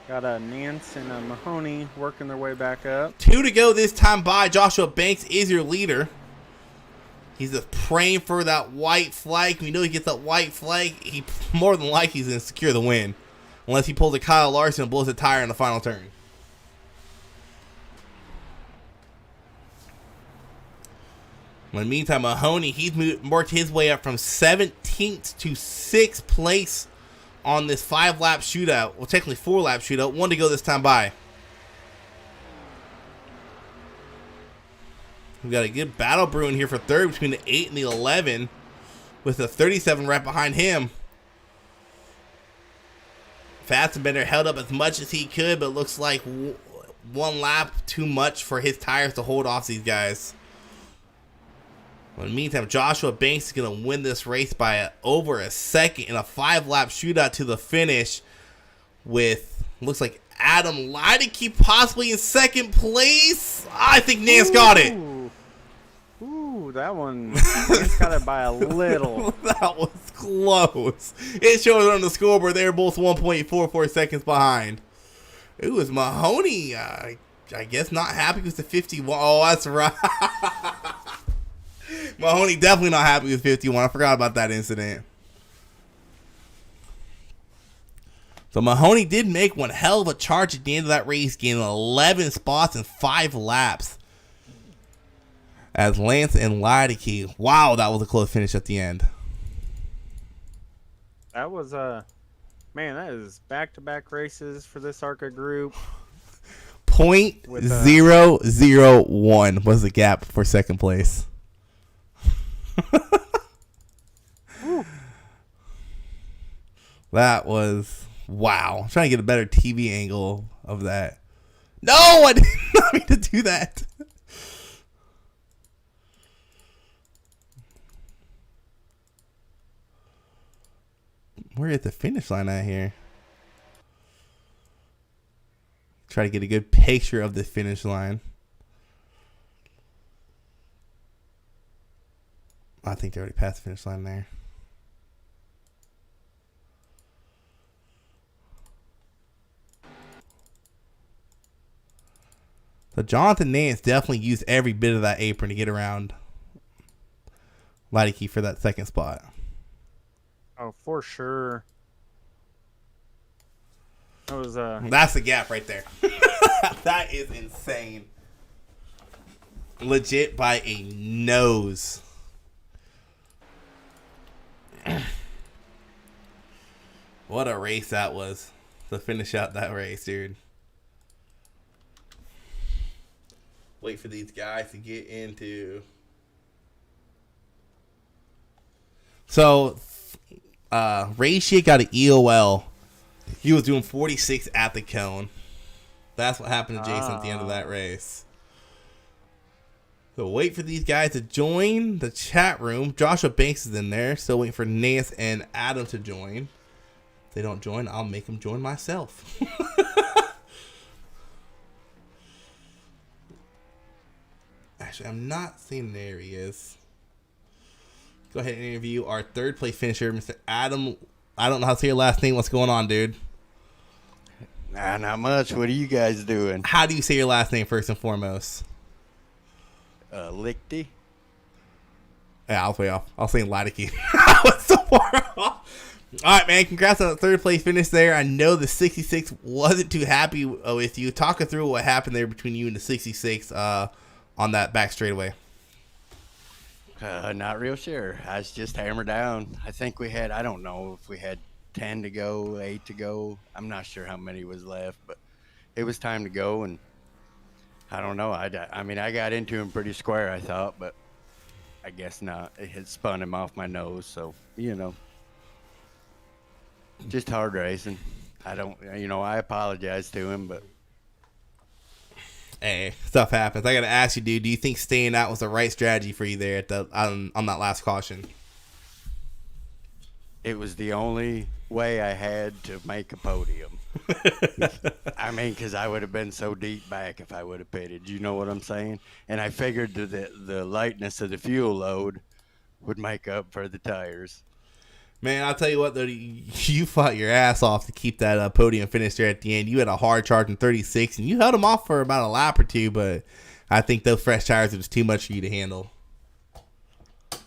Got Nance and Mahoney working their way back up. 2 to go this time by. Joshua Banks is your leader. He's just praying for that white flag. We know he gets that white flag. He more than likely he's going to secure the win. Unless he pulls a Kyle Larson and blows a tire in the final turn. In the meantime, Mahoney, he's worked his way up from 17th to 6th place on this 5-lap shootout. Well, technically 4-lap shootout. 1 to go this time by. We've got a good battle brewing here for 3rd between the 8 and the 11. With the 37 right behind him. Fastenbender held up as much as he could, but looks like 1 lap too much for his tires to hold off these guys. In the meantime, Joshua Banks is going to win this race by over a second in a 5-lap shootout to the finish with, looks like Adam Leideke possibly in 2nd place. I think Nance got it. Ooh, that one. Nance got it by a little. That was close. It shows on the scoreboard they're both 1.44 seconds behind. It was Mahoney. I guess not happy with the 51. Oh, that's right. Mahoney definitely not happy with 51. I forgot about that incident. So Mahoney did make one hell of a charge at the end of that race, gaining 11 spots in 5 laps. As Lance and Leideke, wow, that was a close finish at the end. That was man, that is back-to-back races for this ARCA group. .001 was the gap for 2nd place. That was wow. I'm trying to get a better TV angle of that. No, I did not mean to do that. We're at the finish line out here. Try to get a good picture of the finish line. I think they already passed the finish line there. So Jonathan Nance definitely used every bit of that apron to get around Leideke for that second spot. Oh, for sure. That was That's the gap right there. That is insane. Legit by a nose. What a race that was to finish out that race, dude. Wait for these guys to get into. So, Ray Shea got an EOL. He was doing 46 at the cone. That's what happened to Jason at the end of that race. So wait for these guys to join the chat room. Joshua Banks is in there. Still waiting for Nance and Adam to join. If they don't join, I'll make them join myself. Actually, I'm not seeing there he is. Go ahead and interview our third place finisher, Mr. Adam. I don't know how to say your last name. What's going on, dude? Nah, not much. What are you guys doing? How do you say your last name first and foremost? Lichty? Yeah, I was way off. I was saying Leideke. I was so far off. All right, man. Congrats on the third place finish there. I know the 66 wasn't too happy with you. Talk us through what happened there between you and the 66 on that back straightaway. Not real sure. I was just hammered down. I think we had, I don't know if we had 10 to go, 8 to go. I'm not sure how many was left, but it was time to go. And I don't know. I mean, I got into him pretty square, I thought, but I guess not. It had spun him off my nose. So, just hard racing. I apologize to him, but. Hey, stuff happens. I got to ask you, dude, do you think staying out was the right strategy for you there at on that last caution? It was the only way I had to make a podium. I mean, because I would have been so deep back if I would have pitted. You know what I'm saying? And I figured the lightness of the fuel load would make up for the tires. Man, I'll tell you what, though, you fought your ass off to keep that podium finish there at the end. You had a hard charge in 36, and you held them off for about a lap or two, but I think those fresh tires were just too much for you to handle.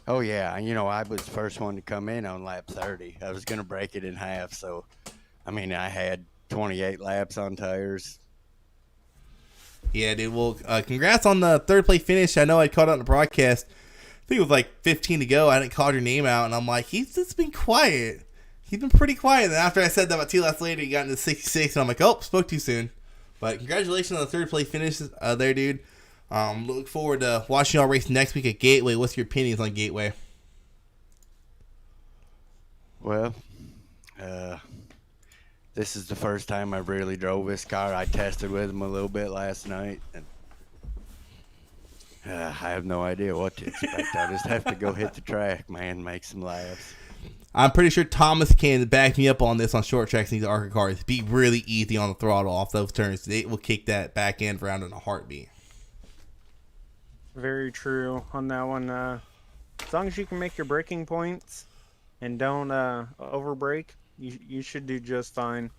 Oh, yeah. I was the first one to come in on lap 30. I was going to break it in half, so, I mean, I had 28 laps on tires. Yeah, dude. Well, congrats on the third place finish. I know I caught it on the broadcast. I think it was like 15 to go. I didn't call your name out, and I'm like, he's just been quiet. He's been pretty quiet. And after I said that about 2 laps later, he got into 66, and I'm like, oh, spoke too soon. But congratulations on the third place finish there, dude. Look forward to watching y'all race next week at Gateway. What's your opinions on Gateway? Well, this is the first time I've really drove this car. I tested with him a little bit last night, and I have no idea what to expect. I just have to go hit the track, man, make some laps. I'm pretty sure Thomas can back me up on this on short tracks in these ARCA cars. Be really easy on the throttle off those turns. They will kick that back end around in a heartbeat. very true on that one. As long as you can make your braking points and don't over brake, you should do just fine.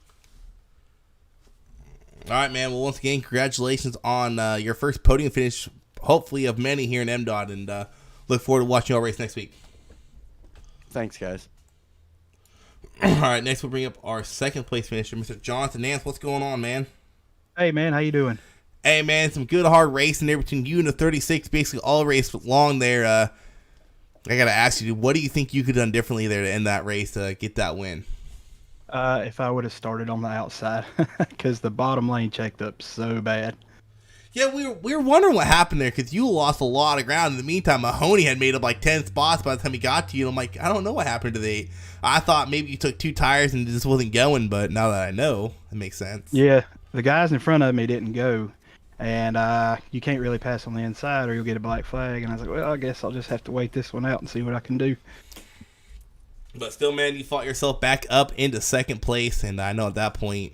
All right, man. Well, once again, congratulations on your first podium finish, hopefully of many here in MDOT, and look forward to watching y'all race next week. Thanks, guys. All right, next we'll bring up our second place finisher, Mr. Jonathan Nance. What's going on, man? Hey, man, how you doing? Hey, man, some good hard racing there between you and the 36, basically all race long there. I got to ask you, what do you think you could have done differently there to end that race to get that win? If I would have started on the outside, because the bottom lane checked up so bad. Yeah, we were wondering what happened there because you lost a lot of ground. In the meantime, Mahoney had made up like 10 spots by the time he got to you. And I'm like, I don't know what happened to the 8. I thought maybe you took 2 tires and it just wasn't going, but now that I know, it makes sense. Yeah, the guys in front of me didn't go, and you can't really pass on the inside or you'll get a black flag. And I was like, well, I guess I'll just have to wait this one out and see what I can do. But still, man, you fought yourself back up into second place, and I know at that point,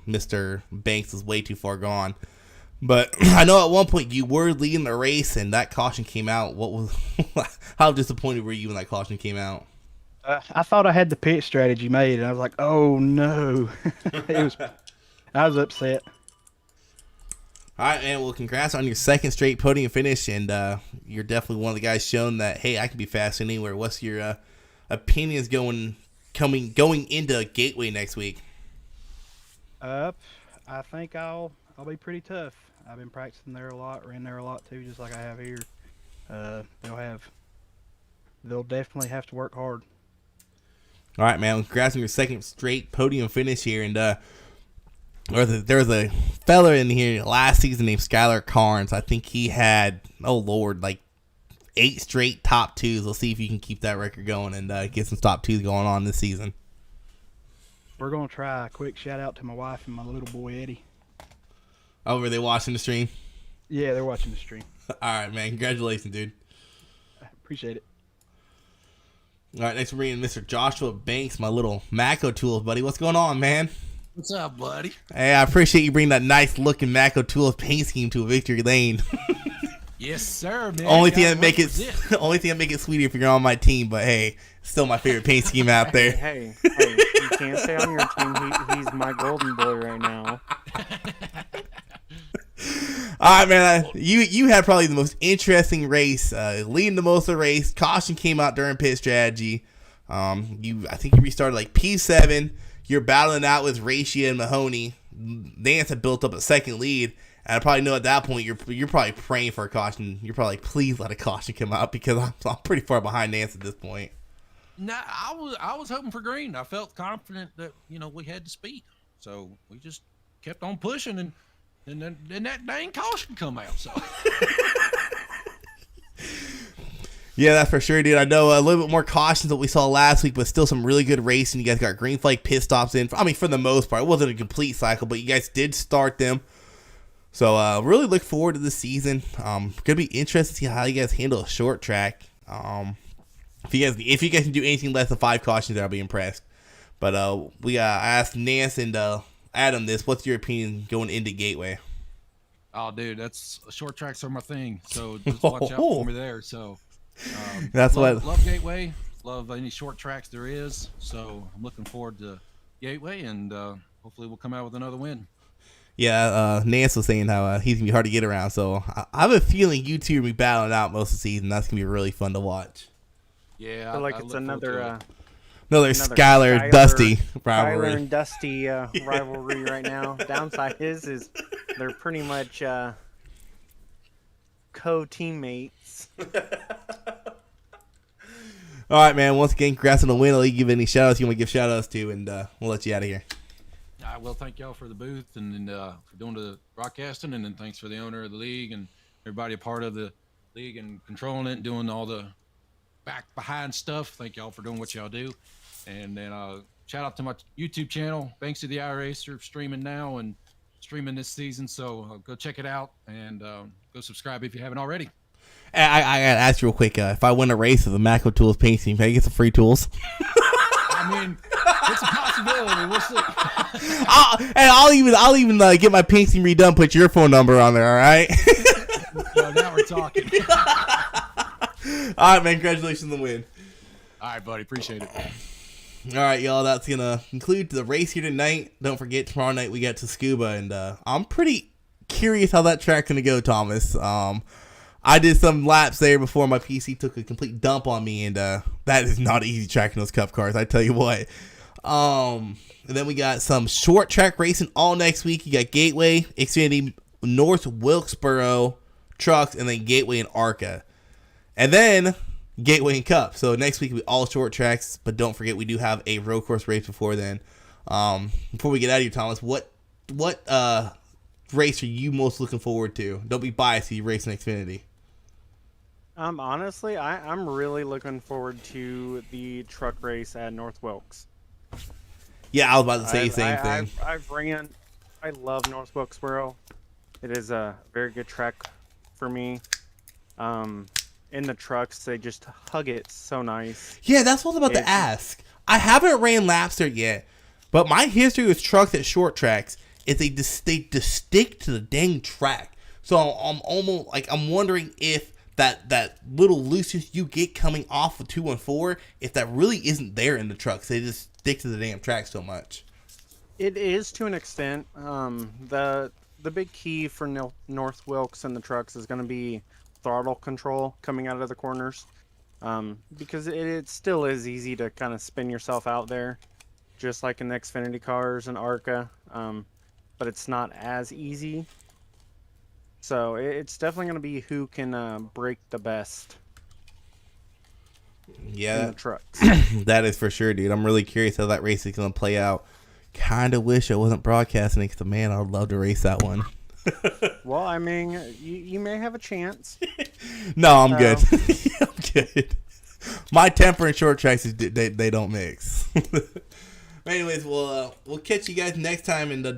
Mr. Banks was way too far gone. But I know at one point you were leading the race, and that caution came out. How disappointed were you when that caution came out? I thought I had the pit strategy made, and I was like, "Oh no!" I was upset. All right, man. Well, congrats on your second straight podium finish, and you're definitely one of the guys shown that, hey, I can be fast anywhere. What's your opinions going into Gateway next week? I think I'll be pretty tough. I've been practicing there a lot, ran there a lot too, just like I have here. They'll definitely have to work hard. All right, man. Congrats on your second straight podium finish here, and there was a fella in here last season named Skylar Carnes. I think he had, oh Lord, like 8 straight top 2s. We'll see if you can keep that record going and get some top 2s going on this season. We're gonna try. A quick shout out to my wife and my little boy Eddie. Oh, were they watching the stream? Yeah, they're watching the stream. All right, man. Congratulations, dude. Appreciate it. All right, next we're bringing Mr. Joshua Banks, my little Mako Tools buddy. What's going on, man? What's up, buddy? Hey, I appreciate you bringing that nice looking Mako Tools paint scheme to a victory lane. Yes, sir, man. only thing that make it sweeter if you're on my team, but hey, still my favorite paint scheme out there. Hey, you can't say on your team he's my golden boy right now. All right, man. You had probably the most interesting race, leading the most of the race. Caution came out during pit strategy. I think you restarted like P7. You're battling out with Rachia and Mahoney. Nance had built up a second lead, and I probably know at that point you're probably praying for a caution. You're probably like, please let a caution come out because I'm pretty far behind Nance at this point. Nah, I was hoping for green. I felt confident that we had the speed, so we just kept on pushing, and then that dang caution come out. So. Yeah, that's for sure, dude. I know a little bit more cautions than we saw last week, but still some really good racing. You guys got green flag pit stops in. I mean, for the most part, it wasn't a complete cycle, but you guys did start them. So really look forward to the season. Gonna be interested to see how you guys handle a short track. If you guys can do anything less than 5 cautions, I'll be impressed. But I asked Nance and Adam this. What's your opinion going into Gateway? Oh, dude, that's short tracks are my thing. So just watch out for me there. So. Love Gateway, love any short tracks there is, so I'm looking forward to Gateway, and hopefully we'll come out with another win. Yeah, Nance was saying how he's gonna be hard to get around, so I have a feeling you two are gonna be battling out most of the season. That's gonna be really fun to watch. Yeah, I feel like it's another Skylar Dusty rivalry. Skylar and Dusty rivalry right now. Downside is they're pretty much co-teammates. All right, man. Once again, congrats on the win. I'll let you give any shout-outs you want to give shout-outs to, and we'll let you out of here. Well, thank y'all for the booth and for doing the broadcasting, and then thanks for the owner of the league and everybody a part of the league and controlling it and doing all the behind stuff. Thank y'all for doing what y'all do. And then shout out to my YouTube channel, Banks of the iRacer, streaming now and streaming this season. So go check it out and go subscribe if you haven't already. I gotta ask you real quick. If I win a race with the Mako Tools paint scheme, can I get some free tools? I mean, it's a possibility. We'll see. I'll even get my paint scheme redone. Put your phone number on there. All right. Well, now we're talking. All right, man. Congratulations on the win. All right, buddy. Appreciate it. All right, y'all. That's gonna conclude the race here tonight. Don't forget, tomorrow night we get to Scuba, and I'm pretty curious how that track's gonna go, Thomas. I did some laps there before my PC took a complete dump on me, and that is not easy tracking those cup cars, I tell you what. And then we got some short track racing all next week. You got Gateway, Xfinity, North Wilkesboro trucks, and then Gateway and Arca. And then Gateway and Cup. So next week will be all short tracks, but don't forget we do have a road course race before then. Before we get out of here, Thomas, what race are you most looking forward to? Don't be biased if you race in Xfinity. Honestly, I'm really looking forward to the truck race at North Wilkes. Yeah, I was about to say the same thing. I love North Wilkesboro. It is a very good track for me. In the trucks, they just hug it so nice. Yeah, that's what I was about to ask. I haven't ran laps there yet, but my history with trucks at short tracks is they just stick to the dang track. So I'm almost like I'm wondering if that little looseness you get coming off of 214, if that really isn't there in the trucks. They just stick to the damn track so much. It is to an extent. The big key for North Wilkes and the trucks is going to be throttle control coming out of the corners, because it still is easy to kind of spin yourself out there, just like in the Xfinity cars and Arca, but it's not as easy. So it's definitely going to be who can brake the best in Yeah, the trucks. that is for sure, dude. I'm really curious how that race is going to play out. Kind of wish I wasn't broadcasting it, 'cause, man, I would love to race that one. Well, I mean, you may have a chance. No, I'm good. I'm good. My temper and short tracks, they don't mix. Anyways, we'll catch you guys next time, and don't